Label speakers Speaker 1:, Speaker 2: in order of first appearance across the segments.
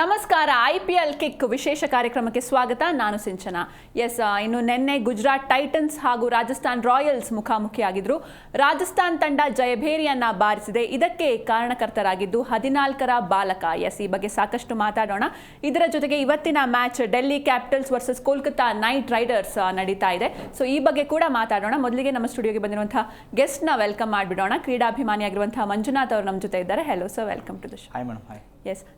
Speaker 1: ನಮಸ್ಕಾರ. IPL kick ವಿಶೇಷ ಕಾರ್ಯಕ್ರಮಕ್ಕೆ ಸ್ವಾಗತ. ನಾನು ಸಿಂಚನಾ. ಇನ್ನು ನಿನ್ನೆ ಗುಜರಾತ್ ಟೈಟನ್ಸ್ ಹಾಗೂ ರಾಜಸ್ಥಾನ್ ರಾಯಲ್ಸ್ ಮುಖಾಮುಖಿಯಾಗಿದ್ರು. ರಾಜಸ್ಥಾನ್ ತಂಡ ಜಯಭೇರಿಯನ್ನ ಬಾರಿಸಿದೆ. ಇದಕ್ಕೆ ಕಾರಣಕರ್ತರಾಗಿದ್ದು 14ರ ಬಾಲಕ. ಈ ಬಗ್ಗೆ ಸಾಕಷ್ಟು ಮಾತಾಡೋಣ. ಇದರ ಜೊತೆಗೆ ಇವತ್ತಿನ match Delhi capitals versus Kolkata night Riders ನಡೀತಾ ಇದೆ. ಸೊ ಈ ಬಗ್ಗೆ ಕೂಡ ಮಾತಾಡೋಣ. ಮೊದಲಿಗೆ ನಮ್ಮ ಸ್ಟುಡಿಯೋಗೆ ಬಂದಿರುವಂತಹ ಗೆಸ್ಟ್ ನ ವೆಲ್ಕಮ್ ಮಾಡಿಬಿಡೋಣ. ಕ್ರೀಡಾಭಿಮಾನಿಯಾಗಿರುವಂತಹ ಮಂಜುನಾಥ್ ಅವರು ನಮ್ಮ ಜೊತೆ ಇದ್ದಾರೆ. Hello sir, welcome to the show.
Speaker 2: Hi madam. Hi.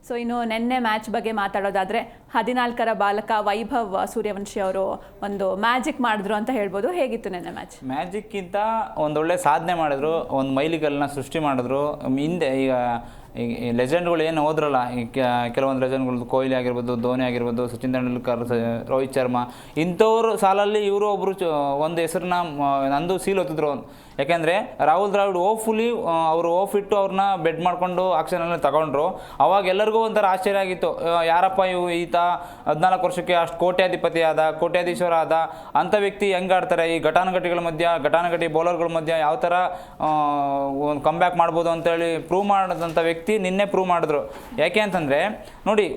Speaker 1: So ಇನ್ನು ನಿನ್ನೆ ಮ್ಯಾಚ್ ಬಗ್ಗೆ ಮಾತಾಡೋದಾದ್ರೆ 14ರ ಬಾಲಕ ವೈಭವ್ ಸೂರ್ಯವಂಶಿ ಅವರು ಒಂದು ಮ್ಯಾಜಿಕ್ ಮಾಡಿದ್ರು ಅಂತ ಹೇಳ್ಬೋದು. ಹೇಗಿತ್ತು ನಿನ್ನೆ ಮ್ಯಾಚ್?
Speaker 2: ಮ್ಯಾಜಿಕ್ಕಿಂತ ಒಂದೊಳ್ಳೆ ಸಾಧನೆ ಮಾಡಿದ್ರು, ಒಂದು ಮೈಲಿಗಲ್ಲನ್ನ ಸೃಷ್ಟಿ ಮಾಡಿದ್ರು. ಹಿಂದೆ ಈಗ ಲೆಜೆಂಡ್ಗಳು ಏನು ಹೋದ್ರಲ್ಲ, ಕೆಲವೊಂದು ಲೆಜೆಂಡ್ಗಳು ಕೊಹ್ಲಿ ಆಗಿರ್ಬೋದು, ಧೋನಿ ಆಗಿರ್ಬೋದು, ಸಚಿನ್ ತೆಂಡೂಲ್ಕರ್, ರೋಹಿತ್ ಶರ್ಮಾ, ಇಂಥವ್ರ ಸಾಲಲ್ಲಿ ಇವರು ಒಬ್ಬರು ಒಂದು ಹೆಸರನ್ನ ನಂದು ಸೀಲ್ ಹೊತ್ತಿದ್ರು. ಯಾಕೆಂದರೆ ರಾಹುಲ್ ದ್ರಾವಿಡ್ ಓಫುಲಿ ಅವರು ಓಫಿಟ್ಟು ಅವ್ರನ್ನ ಬೆಡ್ ಮಾಡಿಕೊಂಡು ಆಕ್ಷನಲ್ಲಿ ತಗೊಂಡ್ರು. ಅವಾಗ ಎಲ್ಲರಿಗೂ ಒಂಥರ ಆಶ್ಚರ್ಯ ಆಗಿತ್ತು, ಯಾರಪ್ಪ ಈತ 14 ವರ್ಷಕ್ಕೆ ಅಷ್ಟು ಕೋಟ್ಯಾಧೀಶ್ವರ ಆದ ಅಂಥ ವ್ಯಕ್ತಿ ಹೆಂಗೆ ಆಡ್ತಾರೆ, ಈ ಘಟಾನುಘಟಿ ಬೌಲರ್ಗಳ ಮಧ್ಯ ಯಾವ ಥರ ಒಂದು ಕಮ್ಬ್ಯಾಕ್ ಮಾಡ್ಬೋದು ಅಂತೇಳಿ ಪ್ರೂವ್ ಮಾಡಿದಂಥ ವ್ಯಕ್ತಿ ನಿನ್ನೆ ಪ್ರೂವ್ ಮಾಡಿದ್ರು. ಯಾಕೆ ಅಂತಂದರೆ ನೋಡಿ,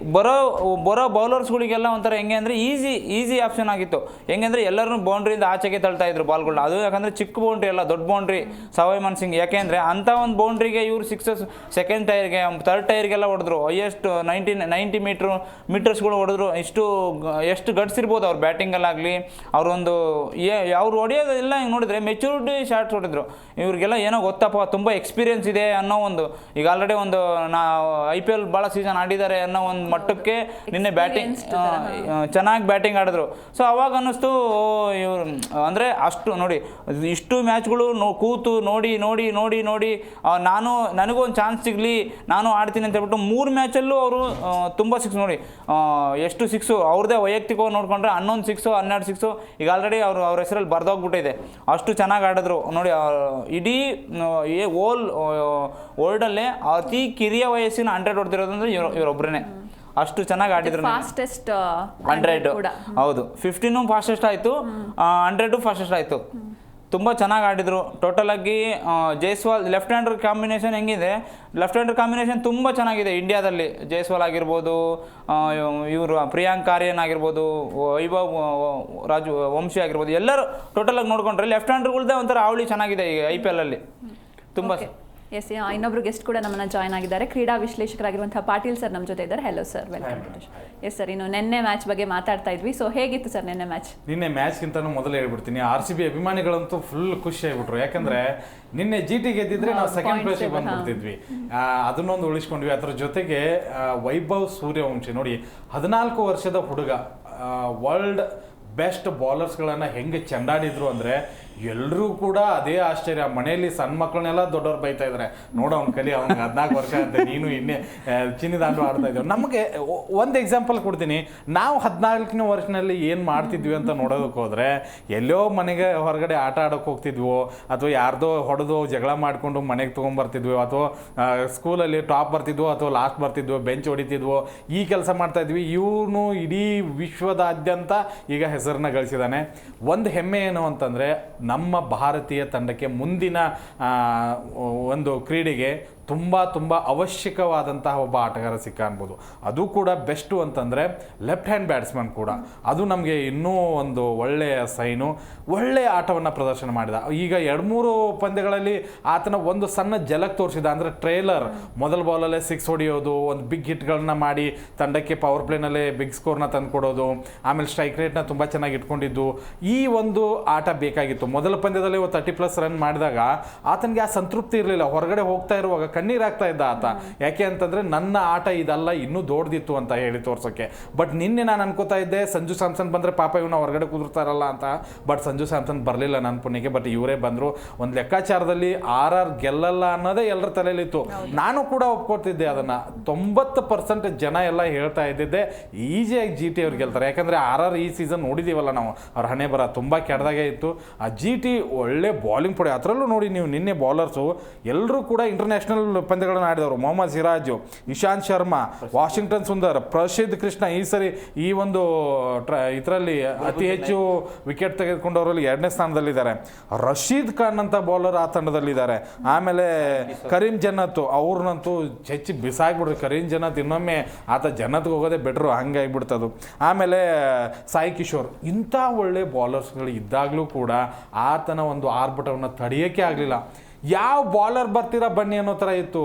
Speaker 2: ಬರೋ ಬೌಲರ್ಸ್ಗಳಿಗೆಲ್ಲ ಒಂಥರ ಹೆಂಗೆ ಅಂದರೆ ಈಸಿ ಆಪ್ಷನ್ ಆಗಿತ್ತು. ಹೆಂಗೆಂದರೆ ಎಲ್ಲರೂ ಬೌಂಡ್ರಿಯಿಂದ ಆಚೆಗೆ ತಳ್ತಾ ಇದ್ರು ಬಾಲ್ಗಳನ್ನ. ಅದು ಯಾಕಂದರೆ ಚಿಕ್ಕ ಬೌಂಡ್ರಿ ಅಲ್ಲ, ದೊಡ್ಡ ಬೌಂಡ್ರಿ ಸವಾಯ್ ಮಾನ್ ಸಿಂಗ್. ಯಾಕೆಂದರೆ ಅಂಥ ಒಂದು ಬೌಂಡ್ರಿಗೆ ಇವರು ಸಿಕ್ಸಸ್ ಸೆಕೆಂಡ್ ಟೈರ್ಗೆ, ಥರ್ಡ್ ಟೈರ್ಗೆಲ್ಲ ಹೊಡೆದ್ರು. ಹೈಯೆಸ್ಟ್ 90 ಮೀಟರ್ಸ್ಗಳು ಹೊಡೆದ್ರು. ಎಷ್ಟು ಗಟ್ಸ್ ಇರ್ಬೋದು ಅವ್ರು ಬ್ಯಾಟಿಂಗಲ್ಲಾಗಲಿ. ಅವರೊಂದು ಅವ್ರು ಹೊಡೆಯೋದೆಲ್ಲ ಹಿಂಗೆ ನೋಡಿದ್ರೆ ಮೆಚೂರಿಟಿ ಶಾಟ್ಸ್ ಹೊಡೆದ್ರು. ಇವ್ರಿಗೆಲ್ಲ ಏನೋ ಗೊತ್ತಪ್ಪ, ತುಂಬ ಎಕ್ಸ್ಪೀರಿಯನ್ಸ್ ಇದೆ ಅನ್ನೋ ಒಂದು, ಈಗ ಆಲ್ರೆಡಿ ಒಂದು IPL ಭಾಳ ಸೀಸನ್ ಆಡಿದ್ದಾರೆ ಅನ್ನೋ ಒಂದು ಮಟ್ಟಕ್ಕೆ ನಿನ್ನೆ ಬ್ಯಾಟಿಂಗ್ ಚೆನ್ನಾಗಿ ಬ್ಯಾಟಿಂಗ್ ಆಡಿದ್ರು. ಸೊ ಅವಾಗ ಅನ್ನಿಸ್ತು ಇವರು ಅಂದರೆ ಅಷ್ಟು ನೋಡಿ, ಇಷ್ಟು ಮ್ಯಾಚ್ಗಳು ಕೂತು ನೋಡಿ ನನಗೂ ಒಂದು ಚಾನ್ಸ್ ಸಿಗಲಿ, ನಾನು ಆಡ್ತೀನಿ ಅಂತ ಹೇಳ್ಬಿಟ್ಟು 3 ಮ್ಯಾಚಲ್ಲೂ ಅವರು ತುಂಬ ಸಿಕ್ಸ್ ನೋಡಿ, ಎಷ್ಟು ಸಿಕ್ಸು ಅವ್ರದ್ದೇ ವೈಯಕ್ತಿಕವಾಗಿ ನೋಡಿಕೊಂಡ್ರೆ 11 ಸಿಕ್ಸು 12 ಸಿಕ್ಸು ಈಗ ಆಲ್ರೆಡಿ ಅವ್ರ ಹೆಸರಲ್ಲಿ ಬರ್ದೋಗ್ಬಿಟ್ಟಿದೆ. ಅಷ್ಟು ಚೆನ್ನಾಗಿ ಆಡಿದ್ರು ನೋಡಿ. ಇಡೀ ವರ್ಲ್ಡಲ್ಲೇ ಅತಿ ಕಿರಿಯ ವಯಸ್ಸಿನ 100 ಹೊಡೆದಿರೋದಂದ್ರೆ ಇವರೊಬ್ಬರೇ. ಅಷ್ಟು ಚೆನ್ನಾಗಿ ಆಡಿದ್ರು.
Speaker 1: ಫಾಸ್ಟೆಸ್ಟ್
Speaker 2: 100 ಹೌದು, 15 ಫಾಸ್ಟೆಸ್ಟ್ ಆಯಿತು, 100 ಫಾಸ್ಟೆಸ್ಟ್ ಆಯಿತು. ತುಂಬ ಚೆನ್ನಾಗಿ ಆಡಿದರು. ಟೋಟಲಾಗಿ ಜೈಸ್ವಾಲ್ ಲೆಫ್ಟ್ ಹ್ಯಾಂಡರ್ ಕಾಂಬಿನೇಷನ್ ಹೆಂಗಿದೆ, ಲೆಫ್ಟ್ ಹ್ಯಾಂಡರ್ ಕಾಂಬಿನೇಷನ್ ತುಂಬ ಚೆನ್ನಾಗಿದೆ ಇಂಡಿಯಾದಲ್ಲಿ. ಜೈಸ್ವಾಲ್ ಆಗಿರ್ಬೋದು, ಇವರು ಪ್ರಿಯಾಂಕ್ ಆರ್ಯನ್ ಆಗಿರ್ಬೋದು, ವೈಭವ್ ವಂಶಿ ಆಗಿರ್ಬೋದು, ಎಲ್ಲರೂ ಟೋಟಲಾಗಿ ನೋಡಿಕೊಂಡ್ರೆ ಲೆಫ್ಟ್ ಹ್ಯಾಂಡರ್ಗಳ್ದೇ ಒಂಥರ ಅವಳಿ ಚೆನ್ನಾಗಿದೆ ಈ IPL ಅಲ್ಲಿ ತುಂಬ.
Speaker 1: ಇನ್ನೊಬ್ರು ಗೆಸ್ಟ್ ಕೂಡ ನಮ್ಮನ್ನ ಜಾಯ್ನ್ ಆಗಿದ್ದಾರೆ. ಕ್ರೀಡಾ ವಿಶ್ಲೇಷಕರಾಗಿರುವಂತಹ ಪಾಟೀಲ್ ಸರ್ ನಮ್ಮ ಜೊತೆ ಇದ್ದಾರೆ. Hello sir, welcome. ಸರ್, ಇನ್ನು ನಿನ್ನೆ ಮ್ಯಾಚ್ ಬಗ್ಗೆ ಮಾತಾಡ್ತಾ ಇದ್ವಿ. ಸೊ ಹೇಗಿತ್ತು ಸರ್ ನಿನ್ನೆ ಮ್ಯಾಚ್?
Speaker 3: ನಿನ್ನೆ ಮ್ಯಾಚ್ಗಿಂತ ಮೊದಲು ಹೇಳ್ಬಿಡ್ತೀನಿ, RCB ಅಭಿಮಾನಿಗಳಂತೂ ಫುಲ್ ಖುಷಿ ಆಗಿಬಿಟ್ರು. ಯಾಕಂದ್ರೆ ನಿನ್ನೆ GT ಗೆದ್ದಿದ್ರೆ ನಾವು ಸೆಕೆಂಡ್ ಪ್ಲೇಸಿಗೆ ಬಂದ್ಬಿಡ್ತಿದ್ವಿ. ಅದನ್ನೊಂದು ಉಳಿಸ್ಕೊಂಡ್ವಿ. ಅದರ ಜೊತೆಗೆ ವೈಭವ್ ಸೂರ್ಯವಂಶಿ ನೋಡಿ, 14 ವರ್ಷದ ಹುಡುಗ ವರ್ಲ್ಡ್ ಬೆಸ್ಟ್ ಬೌಲರ್ಸ್ಗಳನ್ನು ಹೆಂಗೆ ಚೆಂಡಾಡಿದ್ರು ಅಂದರೆ ಎಲ್ಲರೂ ಕೂಡ ಅದೇ ಆಶ್ಚರ್ಯ. ಮನೆಯಲ್ಲಿ ಸಣ್ಣ ಮಕ್ಕಳನ್ನೆಲ್ಲ ದೊಡ್ಡವ್ರು ಬೈತಾ ಇದ್ದಾರೆ, ನೋಡೋ ಅವ್ನ ಕಲಿ, ಅವ್ನಿಗೆ 14 ವರ್ಷ ಅಂತ, ನೀನು ಇನ್ನೇ ಚಿನ್ನಿದಾಂಡು ಆಡ್ತಾ ಇದ್ದೇವೆ. ನಮಗೆ ಒಂದು ಎಕ್ಸಾಂಪಲ್ ಕೊಡ್ತೀನಿ. ನಾವು 14ನೇ ವರ್ಷದಲ್ಲಿ ಏನು ಮಾಡ್ತಿದ್ವಿ ಅಂತ ನೋಡೋದಕ್ಕೆ ಹೋದರೆ, ಎಲ್ಲೋ ಮನೆಗೆ ಹೊರಗಡೆ ಆಟ ಆಡೋಕೆ ಹೋಗ್ತಿದ್ವೋ, ಅಥವಾ ಯಾರ್ದೋ ಹೊಡೆದು ಜಗಳ ಮಾಡಿಕೊಂಡು ಮನೆಗೆ ತೊಗೊಂಬರ್ತಿದ್ವೋ, ಅಥವಾ ಸ್ಕೂಲಲ್ಲಿ ಟಾಪ್ ಬರ್ತಿದ್ವೋ ಅಥವಾ ಲಾಸ್ಟ್ ಬರ್ತಿದ್ವೋ, ಬೆಂಚ್ ಹೊಡಿತಿದ್ವೋ, ಈ ಕೆಲಸ ಮಾಡ್ತಾಯಿದ್ವಿ. ಇವನು ಇಡೀ ವಿಶ್ವದಾದ್ಯಂತ ಈಗ ಹೆಸರನ್ನ ಗಳಿಸಿದ್ದಾನೆ. ಒಂದು ಹೆಮ್ಮೆ ಏನು ಅಂತಂದರೆ, ನಮ್ಮ ಭಾರತೀಯ ತಂಡಕ್ಕೆ ಮುಂದಿನ ಒಂದು ಕ್ರೀಡೆಗೆ ತುಂಬ ಅವಶ್ಯಕವಾದಂತಹ ಒಬ್ಬ ಆಟಗಾರ ಸಿಕ್ಕ ಅನ್ಬೋದು. ಅದು ಕೂಡ ಬೆಸ್ಟು ಅಂತಂದರೆ ಲೆಫ್ಟ್ ಹ್ಯಾಂಡ್ ಬ್ಯಾಟ್ಸ್ಮನ್ ಕೂಡ. ಅದು ನಮಗೆ ಇನ್ನೂ ಒಂದು ಒಳ್ಳೆಯ ಸೈನು. ಒಳ್ಳೆಯ ಆಟವನ್ನು ಪ್ರದರ್ಶನ ಮಾಡಿದ. ಈಗ 2-3 ಪಂದ್ಯಗಳಲ್ಲಿ ಆತನ ಒಂದು ಸಣ್ಣ ಜಲಕ್ ತೋರಿಸಿದ. ಅಂದರೆ ಟ್ರೇಲರ್ ಮೊದಲ ಬಾಲಲ್ಲೇ 6 ಹೊಡೆಯೋದು, ಒಂದು ಬಿಗ್ ಹಿಟ್ಗಳನ್ನ ಮಾಡಿ ತಂಡಕ್ಕೆ ಪವರ್ ಪ್ಲೇನಲ್ಲೇ ಬಿಗ್ ಸ್ಕೋರ್ನ ತಂದು ಕೊಡೋದು, ಆಮೇಲೆ ಸ್ಟ್ರೈಕ್ ರೇಟ್ನ ತುಂಬ ಚೆನ್ನಾಗಿ ಇಟ್ಕೊಂಡಿದ್ದು. ಈ ಒಂದು ಆಟ ಬೇಕಾಗಿತ್ತು. ಮೊದಲ ಪಂದ್ಯದಲ್ಲಿ 30+ ರನ್ ಮಾಡಿದಾಗ ಆತನಿಗೆ ಆ ಸಂತೃಪ್ತಿ ಇರಲಿಲ್ಲ. ಹೊರಗಡೆ ಹೋಗ್ತಾ ಇರುವಾಗ ಕಣ್ಣೀರಾಗ್ತಾ ಇದ್ದ ಆತ. ಯಾಕೆ ಅಂತಂದರೆ ನನ್ನ ಆಟ ಇದಲ್ಲ, ಇನ್ನೂ ದೊಡ್ಡದಿತ್ತು ಅಂತ ಹೇಳಿ ತೋರ್ಸೋಕ್ಕೆ. ಬಟ್ ನಿನ್ನೆ ನಾನು ಅನ್ಕೋತಾ ಇದ್ದೆ, ಸಂಜು ಸ್ಯಾಮ್ಸನ್ ಬಂದರೆ ಪಾಪ ಇವನ್ನ ಹೊರಗಡೆ ಕುದುರ್ತಾರಲ್ಲ ಅಂತ. ಬಟ್ ಸಂಜು ಸ್ಯಾಮ್ಸನ್ ಬರಲಿಲ್ಲ ನನ್ನ ಪುಣ್ಯಕ್ಕೆ. ಬಟ್ ಇವರೇ ಬಂದರು. ಒಂದು ಲೆಕ್ಕಾಚಾರದಲ್ಲಿ RR ಗೆಲ್ಲಲ್ಲ ಅನ್ನೋದೇ ಎಲ್ಲರ ತಲೆಯಲ್ಲಿತ್ತು. ನಾನು ಕೂಡ ಒಪ್ಕೊಡ್ತಿದ್ದೆ ಅದನ್ನು. 90% ಜನ ಎಲ್ಲ ಹೇಳ್ತಾ ಇದ್ದಿದ್ದೆ ಈಸಿಯಾಗಿ GT ಅವ್ರು ಗೆಲ್ತಾರೆ. ಯಾಕಂದರೆ RR ಈ ಸೀಸನ್ ನೋಡಿದ್ದೀವಲ್ಲ ನಾವು, ಅವ್ರ ಹಣೆ ಬರ ತುಂಬ ಕೆಟ್ಟದಾಗೆ ಇತ್ತು. ಆ GT ಒಳ್ಳೆ ಬಾಲಿಂಗ್ ಪಡೆ. ಅದರಲ್ಲೂ ನೋಡಿ ನೀವು, ನಿನ್ನೆ ಬೌಲರ್ಸು ಎಲ್ಲರೂ ಕೂಡ ಇಂಟರ್ನ್ಯಾಷನಲ್ ಪಂದ್ಯಗಳನ್ನು ಆಡಿದವರು ಮೊಹಮ್ಮದ್ ಸಿರಾಜು, ಇಶಾಂತ್ ಶರ್ಮಾ, ವಾಷಿಂಗ್ಟನ್ ಸುಂದರ್, ಪ್ರಸಿದ್ಧ ಕೃಷ್ಣ ಈ ಸರಿ ಈ ಒಂದು ಇದರಲ್ಲಿ ಅತಿ ಹೆಚ್ಚು ವಿಕೆಟ್ ತೆಗೆದುಕೊಂಡವರಲ್ಲಿ 2ನೇ ಸ್ಥಾನದಲ್ಲಿದ್ದಾರೆ. ರಶೀದ್ ಖಾನ್ ಅಂತ ಬೌಲರ್ ಆ ತಂಡದಲ್ಲಿದ್ದಾರೆ. ಆಮೇಲೆ ಕರೀಂ ಜನ್ನತ್ ಅವ್ರನ್ನಂತೂ ಹೆಚ್ಚು ಬಿಸಾಕ್ಬಿಡ್ರಿ. ಕರೀಂ ಜನ್ನತ್ ಇನ್ನೊಮ್ಮೆ ಆತ ಜನ್ನತ್ಗೆ ಹೋಗೋದೇ ಬೆಟ್ರು, ಹಂಗೆ ಆಗ್ಬಿಡ್ತದು. ಆಮೇಲೆ ಸಾಯಿ ಕಿಶೋರ್, ಇಂಥ ಒಳ್ಳೆ ಬೌಲರ್ಸ್ಗಳು ಇದ್ದಾಗಲೂ ಕೂಡ ಆತನ ಒಂದು ಆರ್ಭಟವನ್ನು ತಡೆಯೋಕ್ಕೆ ಆಗಲಿಲ್ಲ. ಯಾವ ಬಾಲರ್ ಬರ್ತೀರಾ ಬನ್ನಿ ಅನ್ನೋ ಥರ ಇತ್ತು.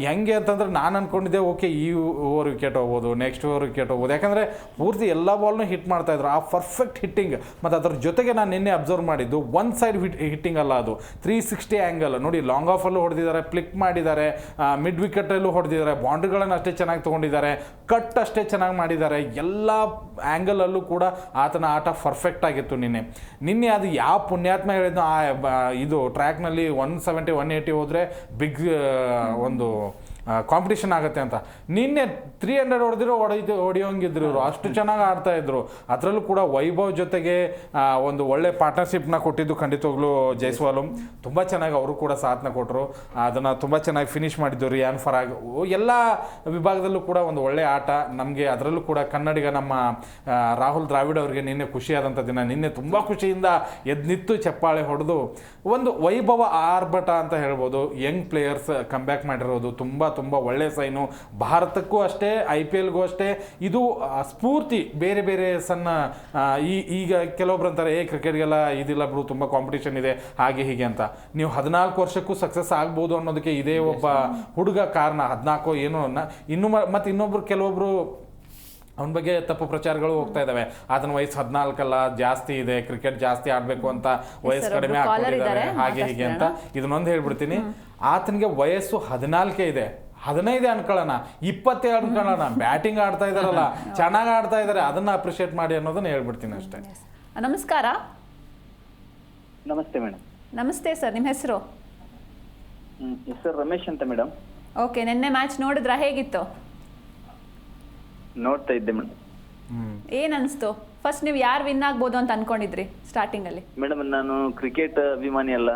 Speaker 3: ಹೆಂಗೆ ಅಂತಂದ್ರೆ ನಾನು ಅಂದ್ಕೊಂಡಿದ್ದೆ ಓಕೆ ಈ ಓವರ್ ವಿಕೆಟ್ ಹೋಗ್ಬೋದು, ನೆಕ್ಸ್ಟ್ ಓವರ್ ವಿಕೆಟ್ ಹೋಗ್ಬೋದು, ಯಾಕಂದರೆ ಪೂರ್ತಿ ಎಲ್ಲ ಬಾಲ್ನೂ ಹಿಟ್ ಮಾಡ್ತಾಯಿದ್ರು. ಆ ಪರ್ಫೆಕ್ಟ್ ಹಿಟ್ಟಿಂಗ್ ಮತ್ತು ಅದ್ರ ಜೊತೆಗೆ ನಾನು ನಿನ್ನೆ ಅಬ್ಸರ್ವ್ ಮಾಡಿದ್ದು ಒನ್ ಸೈಡ್ ಹಿಟ್ಟಿಂಗ್ ಅಲ್ಲ, ಅದು 360 ಆ್ಯಂಗಲ್ ನೋಡಿ. ಲಾಂಗ್ ಆಫಲ್ಲೂ ಹೊಡೆದಿದ್ದಾರೆ, ಫ್ಲಿಕ್ ಮಾಡಿದ್ದಾರೆ, ಮಿಡ್ ವಿಕೆಟಲ್ಲೂ ಹೊಡೆದಿದ್ದಾರೆ, ಬೌಂಡ್ರಿಗಳನ್ನು ಅಷ್ಟೇ ಚೆನ್ನಾಗಿ ತೊಗೊಂಡಿದ್ದಾರೆ, ಕಟ್ ಅಷ್ಟೇ ಚೆನ್ನಾಗಿ ಮಾಡಿದ್ದಾರೆ. ಎಲ್ಲ ಆ್ಯಂಗಲಲ್ಲೂ ಕೂಡ ಆತನ ಆಟ ಪರ್ಫೆಕ್ಟ್ ಆಗಿತ್ತು ನಿನ್ನೆ ಅದು ಯಾವ ಪುಣ್ಯಾತ್ಮ ಹೇಳಿದ್ನೋ ಇದು ಟ್ರ್ಯಾಕ್ನಲ್ಲಿ 170 180 ಹೋದರೆ ಬಿಗ್ ಒಂದು ಕಾಂಪಿಟೇಷನ್ ಆಗುತ್ತೆ ಅಂತ. ನಿನ್ನೆ 300 ಹೊಡೆದಿರೋ ಹೊಡೆಯೋಂಗಿದ್ರು ಇವರು, ಅಷ್ಟು ಚೆನ್ನಾಗಿ ಆಡ್ತಾ ಇದ್ರು. ಅದರಲ್ಲೂ ಕೂಡ ವೈಭವ್ ಜೊತೆಗೆ ಒಂದು ಒಳ್ಳೆ ಪಾರ್ಟ್ನರ್ಶಿಪ್ನ ಕೊಟ್ಟಿದ್ದು ಖಂಡಿತವಾಗ್ಲೂ ಜೈಸ್ವಾಲ್ ತುಂಬ ಚೆನ್ನಾಗಿ ಅವರು ಕೂಡ ಸಾಥ್ನ ಕೊಟ್ಟರು. ಅದನ್ನು ತುಂಬ ಚೆನ್ನಾಗಿ ಫಿನಿಶ್ ಮಾಡಿದ್ದು ರಿಯಾನ್ ಫರಾಗ್. ಎಲ್ಲ ವಿಭಾಗದಲ್ಲೂ ಕೂಡ ಒಂದು ಒಳ್ಳೆ ಆಟ ನಮಗೆ. ಅದರಲ್ಲೂ ಕೂಡ ಕನ್ನಡಿಗ ನಮ್ಮ ರಾಹುಲ್ ದ್ರಾವಿಡ್ ಅವರಿಗೆ ನಿನ್ನೆ ಖುಷಿಯಾದಂಥ ದಿನ. ನಿನ್ನೆ ತುಂಬ ಖುಷಿಯಿಂದ ಎದ್ನಿತ್ತು ಚಪ್ಪಾಳೆ ಹೊಡೆದು ಒಂದು ವೈಭವ ಆರ್ಭಟ ಅಂತ ಹೇಳ್ಬೋದು. ಯಂಗ್ ಪ್ಲೇಯರ್ಸ್ ಕಮ್ಬ್ಯಾಕ್ ಮಾಡಿರೋದು ತುಂಬ ಒಳ್ಳೆ ಸೈನು. ಭಾರತಕ್ಕೂ ಅಷ್ಟೇ, IPLಗೂ ಅಷ್ಟೇ ಇದು ಸ್ಫೂರ್ತಿ. ಬೇರೆ ಬೇರೆ ಸಣ್ಣ ಈಗ ಕೆಲವೊಬ್ರು ಅಂತಾರೆ ಕ್ರಿಕೆಟ್ಗೆಲ್ಲ ಇದಿಲ್ಲ ಬಿಡು, ತುಂಬ ಕಾಂಪಿಟೇಷನ್ ಇದೆ ಹಾಗೆ ಹೀಗೆ ಅಂತ. ನೀವು 14 ವರ್ಷಕ್ಕೂ ಸಕ್ಸಸ್ ಆಗ್ಬೋದು ಅನ್ನೋದಕ್ಕೆ ಇದೇ ಒಬ್ಬ ಹುಡುಗ ಕಾರಣ. 14 ಏನೋ ಮತ್ತು ಇನ್ನೊಬ್ರು ಕೆಲವೊಬ್ರು ಅವನ ಬಗ್ಗೆ ತಪ್ಪು ಪ್ರಚಾರಗಳು ಹೋಗ್ತಾ ಇದ್ದಾವೆ. ಆತನ ವಯಸ್ಸು 14 ಅಲ್ಲ, ಜಾಸ್ತಿ ಇದೆ, ಕ್ರಿಕೆಟ್ ಜಾಸ್ತಿ ಆಡಬೇಕು ಅಂತ ವಯಸ್ಸು ಕಡಿಮೆ ಆಗ್ತಿದ್ದಾರೆ ಹಾಗೆ ಹೀಗೆ ಅಂತ. ಇದನ್ನೊಂದು ಹೇಳ್ಬಿಡ್ತೀನಿ, ಆತನಿಗೆ ವಯಸ್ಸು 14 ಇದೆ, 15 ಅನ್ಕೊಳ್ಳೋಣ, 20 ಅನ್ಕೊಳ್ಳೋಣ, ಬ್ಯಾಟಿಂಗ್ ಆಡ್ತಾ ಇದಾರಲ್ಲ, ಚೆನ್ನಾಗಿ ಆಡ್ತಾ ಇದ್ದಾರೆ, ಅದನ್ನ ಅಪ್ರಿಷಿಯೇಟ್ ಮಾಡಿ ಅನ್ನೋದನ್ನ ಹೇಳ್ಬಿಡ್ತೀನಿ ಅಷ್ಟೇ.
Speaker 1: ನಮಸ್ಕಾರ.
Speaker 4: ನಮಸ್ತೆ ಮೇಡಮ್.
Speaker 1: ನಮಸ್ತೆ ಸರ್, ನಿಮ್ಮ ಹೆಸರು?
Speaker 4: ಹೆಸರು ರಮೇಶ್ ಅಂತ ಮೇಡಮ್.
Speaker 1: ಓಕೆ, ನಿನ್ನೆ ಮ್ಯಾಚ್ ನೋಡಿದ್ರಾ, ಹೇಗಿತ್ತು?
Speaker 4: ನೋಡ್ತಾ ಇದ್ದೆ ಮೇಡಮ್.
Speaker 1: ಏನ್ ಅನಿಸ್ತು? ಫಸ್ಟ್ ನೀವು ಯಾರು ವಿನ್ ಆಗ್ಬೋದು ಅಂತ ಅನ್ಕೊಂಡಿದ್ರಿ ಸ್ಟಾರ್ಟಿಂಗ್ ಅಲ್ಲಿ?
Speaker 4: ಮೇಡಮ್ ನಾನು ಕ್ರಿಕೆಟ್ ಅಭಿಮಾನಿ ಅಲ್ಲ.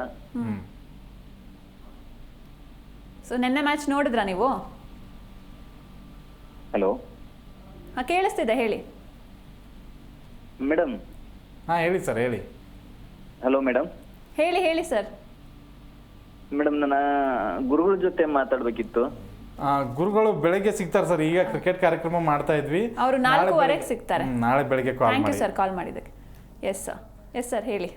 Speaker 1: ಸೊ ನಿನ್ನೆ ಮ್ಯಾಚ್ ನೋಡಿದ್ರಾ ನೀವು?
Speaker 4: ಹಲೋ,
Speaker 1: ಕೇಳಿಸ್ತಿದೆ, ಹೇಳಿ
Speaker 4: ಮೇಡಮ್.
Speaker 3: ಹೇಳಿ ಸರ್, ಹೇಳಿ.
Speaker 4: Hello madam.
Speaker 1: ಹೇಳಿ ಸರ್.
Speaker 4: ಮೇಡಮ್, ನನ್ನ ಗುರುಗಳ ಜೊತೆ ಮಾತಾಡ್ಬೇಕಿತ್ತು.
Speaker 3: ಗುರುಗಳು ಬೆಳಗ್ಗೆ ಸಿಗ್ತಾರೆ ಸರ್. ಈಗ ಕ್ರಿಕೆಟ್ ಕಾರ್ಯಕ್ರಮ ಮಾಡ್ತಾ ಇದ್ವಿ,
Speaker 1: ಅವರು 4:15 ಸಿಗ್ತಾರೆ.
Speaker 3: ನಾಳೆ ಬೆಳಗ್ಗೆ ಕಾಲ್
Speaker 1: ಥ್ಯಾಂಕ್ ಯು
Speaker 3: ಮಾಡಿ
Speaker 1: ಸರ್ ಕಾಲ್ ಮಾಡಿದ್ದಕ್ಕೆ. ಎಸ್ ಸರ್ ಹೇಳಿ.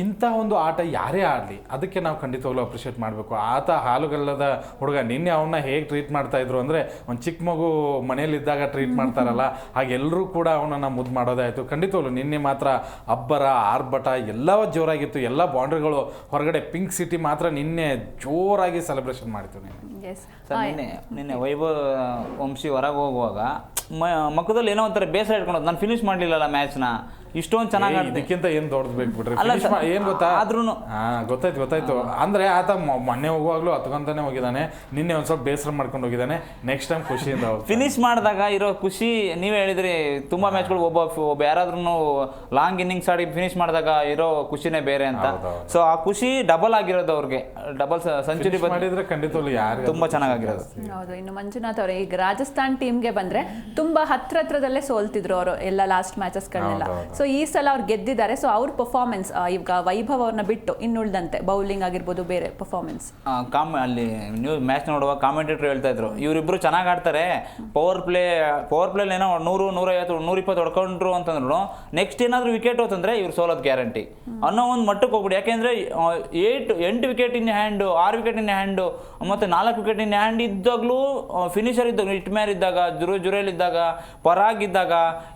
Speaker 3: ಇಂಥ ಒಂದು ಆಟ ಯಾರೇ ಆಡಲಿ ಅದಕ್ಕೆ ನಾವು ಖಂಡಿತವಾಗ್ಲೂ ಅಪ್ರಿಷಿಯೇಟ್ ಮಾಡಬೇಕು. ಆತ ಹಾಲುಗಲ್ಲದ ಹುಡುಗ. ನಿನ್ನೆ ಅವನ್ನ ಹೇಗೆ ಟ್ರೀಟ್ ಮಾಡ್ತಾ ಇದ್ರು ಅಂದರೆ, ಒಂದು ಚಿಕ್ಕ ಮಗು ಮನೇಲಿದ್ದಾಗ ಟ್ರೀಟ್ ಮಾಡ್ತಾರಲ್ಲ ಹಾಗೆ ಎಲ್ಲರೂ ಕೂಡ ಅವನನ್ನು ಮುದ್ದು ಮಾಡೋದೇ ಆಯಿತು. ಖಂಡಿತವಾಗ್ಲೂ ನಿನ್ನೆ ಮಾತ್ರ ಅಬ್ಬರ ಆರ್ಭಟ ಎಲ್ಲ ಜೋರಾಗಿತ್ತು. ಎಲ್ಲ ಬೌಂಡ್ರಿಗಳು ಹೊರಗಡೆ. ಪಿಂಕ್ ಸಿಟಿ ಮಾತ್ರ ನಿನ್ನೆ ಜೋರಾಗಿ ಸೆಲೆಬ್ರೇಷನ್ ಮಾಡಿತ್ತು.
Speaker 2: ನಿನ್ನೆ ವೈಭವ್ ವಂಶಿ ಹೊರಗೆ ಹೋಗುವಾಗ ಮಕ್ಕದಲ್ಲಿ ಏನೋ ಒಂಥರ ಬೇಸರ ಇಟ್ಕೊಂಡು ನಾನು ಫಿನಿಶ್ ಮಾಡಲಿಲ್ಲಲ್ಲ ಮ್ಯಾಚ್ನ, ಇಷ್ಟೊಂದು ಚೆನ್ನಾಗಿ
Speaker 3: ಇದಕ್ಕಿಂತ ಏನು ದೊಡ್ಡದು ಬೇಕು ಬಿಡ್ರಿ.
Speaker 2: ಏನು
Speaker 3: ಗೊತ್ತಾ,
Speaker 2: ಆದ್ರೂ
Speaker 3: ಗೊತ್ತಾಯ್ತು. ಅಂದ್ರೆ ಆತ ಮೊನ್ನೆ ಹೋಗುವಾಗ್ಲೂ ಹತ್ಕೊಂತಾನೆ ಹೋಗಿದ್ದಾನೆ. ನಿನ್ನೆ ಒಂದ್ ಸ್ವಲ್ಪ ಬೇಸರ ಮಾಡ್ಕೊಂಡು ಹೋಗಿದ್ದಾನೆ. ನೆಕ್ಸ್ಟ್ ಟೈಮ್ ಖುಷಿಯಿಂದ
Speaker 2: ಫಿನಿಶ್ ಮಾಡಿದಾಗ ಇರೋ ಖುಷಿ ನೀವೇ ಹೇಳಿದ್ರಿ. ತುಂಬಾ ಮ್ಯಾಚ್ಗಳು ಒಬ್ಬ ಯಾರಾದ್ರೂ ಲಾಂಗ್ ಇನ್ನಿಂಗ್ಸ್ ಆಡಿ ಫಿನಿಶ್ ಮಾಡಿದಾಗ ಇರೋ ಖುಷಿನೇ ಬೇರೆ ಅಂತ. ಸೊ ಆ ಖುಷಿ ಡಬಲ್ ಆಗಿರೋದು ಅವ್ರಿಗೆ. ಡಬಲ್ ಸೆಂಚುರಿ
Speaker 3: ಮಾಡಿದ್ರೆ ಖಂಡಿತವಾಗ್ಲೂ ಯಾರು
Speaker 2: ತುಂಬಾ ಚೆನ್ನಾಗಿರೋದು.
Speaker 1: ಹೌದು. ಇನ್ನು ಮಂಜುನಾಥ್ ಅವರು ಈಗ ರಾಜಸ್ಥಾನ್ ಟೀಮ್ಗೆ ಬಂದ್ರೆ ತುಂಬಾ ಹತ್ರದಲ್ಲೇ ಸೋಲ್ತಿದ್ರು ಅವರು ಎಲ್ಲ ಲಾಸ್ಟ್ ಮ್ಯಾಚಸ್ಗಳನ್ನೆಲ್ಲ. ಸೊ ಈ ಸಲ ಅವ್ರು ಗೆದ್ದಿದ್ದಾರೆ. ಸೊ ಅವ್ರ ಪರ್ಫಾರ್ಮೆನ್ಸ್ ಈಗ ವೈಭವ್ ಅವ್ರನ್ನ ಬಿಟ್ಟು ಇನ್ನುಳಿದಂತೆ ಬೌಲಿಂಗ್ ಆಗಿರ್ಬೋದು, ಬೇರೆ ಪರ್ಫಾರ್ಮೆನ್ಸ್
Speaker 2: ಅಲ್ಲಿ ನೀವು ಮ್ಯಾಚ್ ನೋಡುವ ಕಾಮೆಂಟೇಟರ್ ಹೇಳ್ತಾ ಇದ್ರು, ಇವರಿಬ್ರು ಚೆನ್ನಾಗಿ ಆಡ್ತಾರೆ, ಪವರ್ ಪ್ಲೇ ಏನೋ 100 150 120 ಹೊಡ್ಕೊಂಡ್ರು ಅಂತಂದ್ರು ನೆಕ್ಸ್ಟ್ ಏನಾದ್ರು ವಿಕೆಟ್ ಹೋತಂದ್ರೆ ಇವ್ರು ಸೋಲೋದು ಗ್ಯಾರಂಟಿ ಅನ್ನೋ ಒಂದು ಮಟ್ಟಕ್ಕೆ ಹೋಗ್ಬಿಡಿ. ಯಾಕೆಂದ್ರೆ 8 ವಿಕೆಟ್ ಇನ್ ಹ್ಯಾಂಡು, 6 ವಿಕೆಟ್ ಇನ್ ಹ್ಯಾಂಡು, ಮತ್ತೆ 4 ವಿಕೆಟ್ ಇನ್ ಹ್ಯಾಂಡ್ ಇದ್ದಾಗಲೂ ಫಿನಿಷರ್ ಇದ್ದಾಗ, ಹಿಟ್ಮ್ಯಾರ್ ಇದ್ದಾಗ, ಜುರೇಲ್ ಇದ್ದಾಗ, ಪರಾಗ್ ಇದ್ದಾಗ,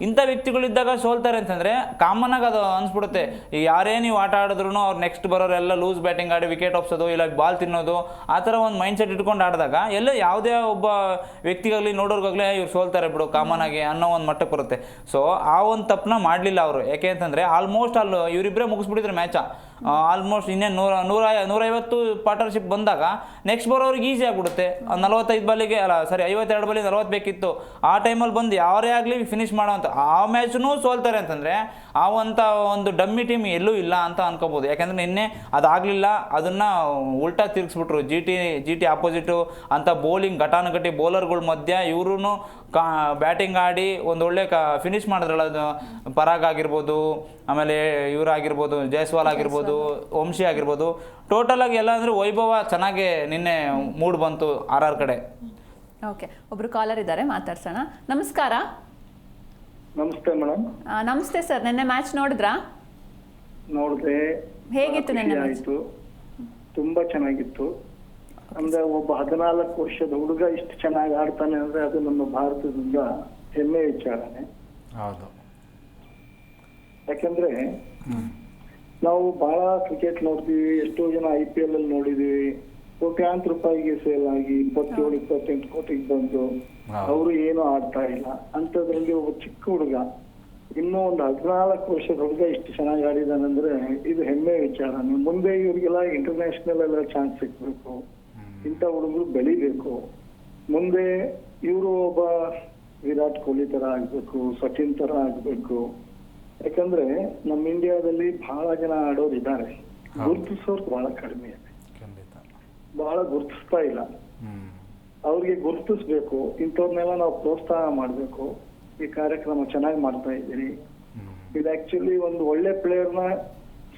Speaker 2: ಇಂಥ ವ್ಯಕ್ತಿಗಳಿದ್ದಾಗ ಸೋಲ್ತಾರೆ ಅಂತಂದ್ರೆ ಕಾಮನ್ ಆಗಿ ಅದು ಅನ್ಸ್ಬಿಡುತ್ತೆ. ಈಗ ಯಾರೇ ನೀವು ಆಟ ಆಡಿದ್ರು ಅವ್ರು ನೆಕ್ಸ್ಟ್ ಬರೋರೆಲ್ಲ ಲೂಸ್ ಬ್ಯಾಟಿಂಗ್ ಆಡಿ ವಿಕೆಟ್ ಒಪ್ಸೋದು, ಇಲ್ಲ ಬಾಲ್ ತಿನ್ನೋದು, ಆ ಥರ ಒಂದು ಮೈಂಡ್ ಸೆಟ್ ಇಟ್ಕೊಂಡು ಆಡಿದಾಗ ಎಲ್ಲ ಯಾವುದೇ ಒಬ್ಬ ವ್ಯಕ್ತಿಗಾಗಲಿ ನೋಡೋರ್ಗಾಗಲಿ ಇವ್ರು ಸೋಲ್ತಾರೆ ಬಿಡು ಕಾಮನ್ ಆಗಿ ಅನ್ನೋ ಒಂದು ಮಟ್ಟಕ್ಕೆ ಬರುತ್ತೆ. ಸೊ ಆ ಒಂದು ತಪ್ಪನ್ನ ಮಾಡಲಿಲ್ಲ ಅವರು. ಯಾಕೆ ಅಂತಂದರೆ ಆಲ್ಮೋಸ್ಟ್ ಇವರಿಬ್ಬರೇ ಮುಗಿಸ್ಬಿಟ್ಟಿದ್ರು ಮ್ಯಾಚ. ಆಲ್ಮೋಸ್ಟ್ ಇನ್ನೇನು 150 ಪಾರ್ಟ್ನರ್ಶಿಪ್ ಬಂದಾಗ ನೆಕ್ಸ್ಟ್ ಬರೋರಿಗೆ ಈಸಿ ಆಗಿಬಿಡುತ್ತೆ. 45 ಬಾಲಿಗೆ ಅಲ್ಲ ಸಾರಿ 52 ಬಾಲಿಗೆ 40 ಬೇಕಿತ್ತು, ಆ ಟೈಮಲ್ಲಿ ಬಂದು ಯಾರೇ ಆಗಲಿ ಫಿನಿಶ್ ಮಾಡೋವಂಥ ಆ ಮ್ಯಾಚ್ನೂ ಸೋಲ್ತಾರೆ ಅಂತಂದರೆ ಆವಂಥ ಒಂದು ಡಮ್ಮಿ ಟೀಮ್ ಎಲ್ಲೂ ಇಲ್ಲ ಅಂತ ಅನ್ಕೋಬೋದು. ಯಾಕೆಂದರೆ ನಿನ್ನೆ ಅದಾಗಲಿಲ್ಲ, ಅದನ್ನು ಉಲ್ಟಾ ತಿರುಗಿಸ್ಬಿಟ್ರು. ಜಿ ಟಿ ಆಪೋಸಿಟು ಅಂತ ಬೌಲಿಂಗ್ ಘಟಾನುಘಟಿ ಬೌಲರ್ಗಳ ಮಧ್ಯೆ ಇವರು ಬ್ಯಾಟಿಂಗ್ ಆಡಿ ಒಂದೊಳ್ಳೆ ಫಿನಿಶ್ ಮಾಡಿದ್ರಲ್ಲ, ಅದು ಪರಾಗ್ ಆಗಿರ್ಬೋದು, ಆಮೇಲೆ ಇವರಾಗಿರ್ಬೋದು, ಜೈಸ್ವಾಲ್ ಆಗಿರ್ಬೋದು, ವಂಶಿ ಆಗಿರ್ಬೋದು, ಟೋಟಲಾಗಿ ಎಲ್ಲ ಅಂದರೆ ವೈಭವ ಚೆನ್ನಾಗಿ ನಿನ್ನೆ ಮೂಡ್ ಬಂತು ಆರ್ ಕಡೆ.
Speaker 1: ಓಕೆ, ಒಬ್ರು ಕಾಲರ್ ಇದ್ದಾರೆ, ಮಾತಾಡ್ಸೋಣ. ನಮಸ್ಕಾರ.
Speaker 5: ನಮಸ್ತೆ ಮೇಡಮ್.
Speaker 1: ನಮಸ್ತೆ ಸರ್, ನಿನ್ನೆ ಮ್ಯಾಚ್ ನೋಡಿದ್ರಾ?
Speaker 5: ನೋಡಿದೆ.
Speaker 1: ಹೇಗಿತ್ತು ನಿನ್ನೆ ಮ್ಯಾಚ್?
Speaker 5: ಆಯ್ತು, ತುಂಬಾ ಚೆನ್ನಾಗಿತ್ತು. ಅಂದ್ರೆ ಒಬ್ಬ 14 ವರ್ಷದ ಹುಡುಗ ಇಷ್ಟು ಚೆನ್ನಾಗಿ ಆಡ್ತಾನೆ ಅಂದ್ರೆ ಅದು ನಮ್ಮ ಭಾರತದಿಂದ ಹೆಮ್ಮೆ ವಿಚಾರನೆ.
Speaker 3: ಹೌದು.
Speaker 5: ಯಾಕಂದ್ರೆ ನಾವು ಬಹಳ ಕ್ರಿಕೆಟ್ ನೋಡ್ತೀವಿ, ಎಷ್ಟೋ ಜನ IPL ಅಲ್ಲಿ ನೋಡಿದೀವಿ, ಕೋಟ್ಯಾಂತರ ರೂಪಾಯಿಗೆ ಸೇಲ್ ಆಗಿ 27-28 ಕೋಟಿಗೆ ಬಂದು ಅವರು ಏನು ಆಡ್ತಾ ಇಲ್ಲ. ಅಂತದ್ರಲ್ಲಿ ಒಬ್ಬ ಚಿಕ್ಕ ಹುಡುಗ, ಇನ್ನೂ ಒಂದು 14 ವರ್ಷದ ಹುಡುಗ ಇಷ್ಟು ಚೆನ್ನಾಗಿ ಆಡಿದಾನಂದ್ರೆ ಇದು ಹೆಮ್ಮೆ ವಿಚಾರನೆ. ಮುಂದೆ ಇವ್ರಿಗೆಲ್ಲ ಇಂಟರ್ನ್ಯಾಷನಲ್ ಎಲ್ಲ ಚಾನ್ಸ್ ಸಿಗ್ಬೇಕು, ಇಂಥ ಹುಡುಗರು ಬೆಳಿಬೇಕು. ಮುಂದೆ ಇವರು ಒಬ್ಬ ವಿರಾಟ್ ಕೊಹ್ಲಿ ತರ ಆಗ್ಬೇಕು, ಸಚಿನ್ ತರ ಆಗ್ಬೇಕು. ಯಾಕಂದ್ರೆ ನಮ್ಮ ಇಂಡಿಯಾದಲ್ಲಿ ಬಹಳ ಜನ ಆಡೋರು ಇದ್ದಾರೆ, ಗುರುತಿಸೋರು ಬಹಳ ಕಡಿಮೆ ಇದೆ, ಬಹಳ ಗುರುತಿಸ್ತಾ ಇಲ್ಲ. ಅವ್ರಿಗೆ ಗುರುತಿಸ್ಬೇಕು, ಇಂಥವ್ರನ್ನೆಲ್ಲ ನಾವು ಪ್ರೋತ್ಸಾಹ ಮಾಡ್ಬೇಕು. ಈ ಕಾರ್ಯಕ್ರಮ ಚೆನ್ನಾಗಿ ಮಾಡ್ತಾ ಇದ್ದೀರಿ. ಇದು ಆಕ್ಚುಲಿ ಒಂದು ಒಳ್ಳೆ ಪ್ಲೇಯರ್ನ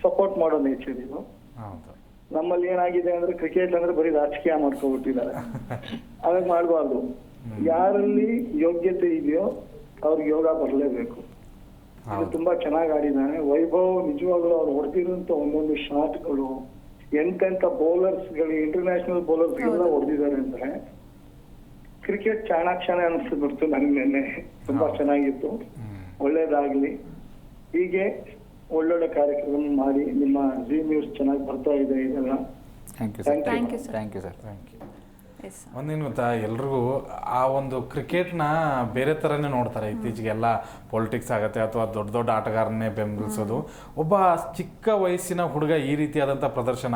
Speaker 5: ಸಪೋರ್ಟ್ ಮಾಡೋ ನೇಚರ್ ಇದು. ನಮ್ಮಲ್ಲಿ ಏನಾಗಿದೆ ಅಂದ್ರೆ ಕ್ರಿಕೆಟ್ ಅಂದ್ರೆ ಬರೀ ರಾಜಕೀಯ ಮಾಡ್ಕೊಬಿಟ್ಟಿದ್ದಾರೆ. ಹಾಗಾಗಿ ಮಾಡಬಾರ್ದು. ಯಾರಲ್ಲಿ ಯೋಗ್ಯತೆ ಇದೆಯೋ ಅವ್ರಿಗೆ ಯೋಗ ಬರಲೇಬೇಕು. ಇದು ತುಂಬಾ ಚೆನ್ನಾಗಿ ಆಡಿದ್ದಾನೆ ವೈಭವ್. ನಿಜವಾಗ್ಲೂ ಅವ್ರು ಹೊಡೆದಿರುವಂತ ಒಂದೊಂದು ಶಾಟ್ಗಳು, ಎಂತೆಂತ ಬೌಲರ್ಸ್ಗಳು, ಇಂಟರ್ನ್ಯಾಷನಲ್ ಬೌಲರ್ಸ್ಗೆಲ್ಲ ಹೊಡೆದಿದ್ದಾರೆ ಅಂದ್ರೆ ಕ್ರಿಕೆಟ್ ಚಾಣಾಕ್ಷಣೆ ಅನಿಸ್ಬಿಡ್ತು ನನಗೆ ನಿನ್ನೆ. ತುಂಬಾ ಚೆನ್ನಾಗಿತ್ತು. ಒಳ್ಳೇದಾಗ್ಲಿ, ಹೀಗೆ ಒಳ್ಳೊಳ್ಳೆ ಕಾರ್ಯಕ್ರಮ ಮಾಡಿ. ನಿಮ್ಮ ಜಿ ನ್ಯೂಸ್ ಚೆನ್ನಾಗಿ ಬರ್ತಾ ಇದೆ ಇದೆಲ್ಲ.
Speaker 2: Thank you sir.
Speaker 3: ಒಂದೇನು ಗೊತ್ತಾ, ಎಲ್ರಿಗೂ ಆ ಒಂದು ಕ್ರಿಕೆಟ್ನ ಬೇರೆ ಥರನೇ ನೋಡ್ತಾರೆ. ಇತ್ತೀಚೆಗೆಲ್ಲ ಪೊಲಿಟಿಕ್ಸ್ ಆಗುತ್ತೆ ಅಥವಾ ದೊಡ್ಡ ದೊಡ್ಡ ಆಟಗಾರನ್ನೇ ಬೆಂಬಲಿಸೋದು. ಒಬ್ಬ ಚಿಕ್ಕ ವಯಸ್ಸಿನ ಹುಡುಗ ಈ ರೀತಿಯಾದಂಥ ಪ್ರದರ್ಶನ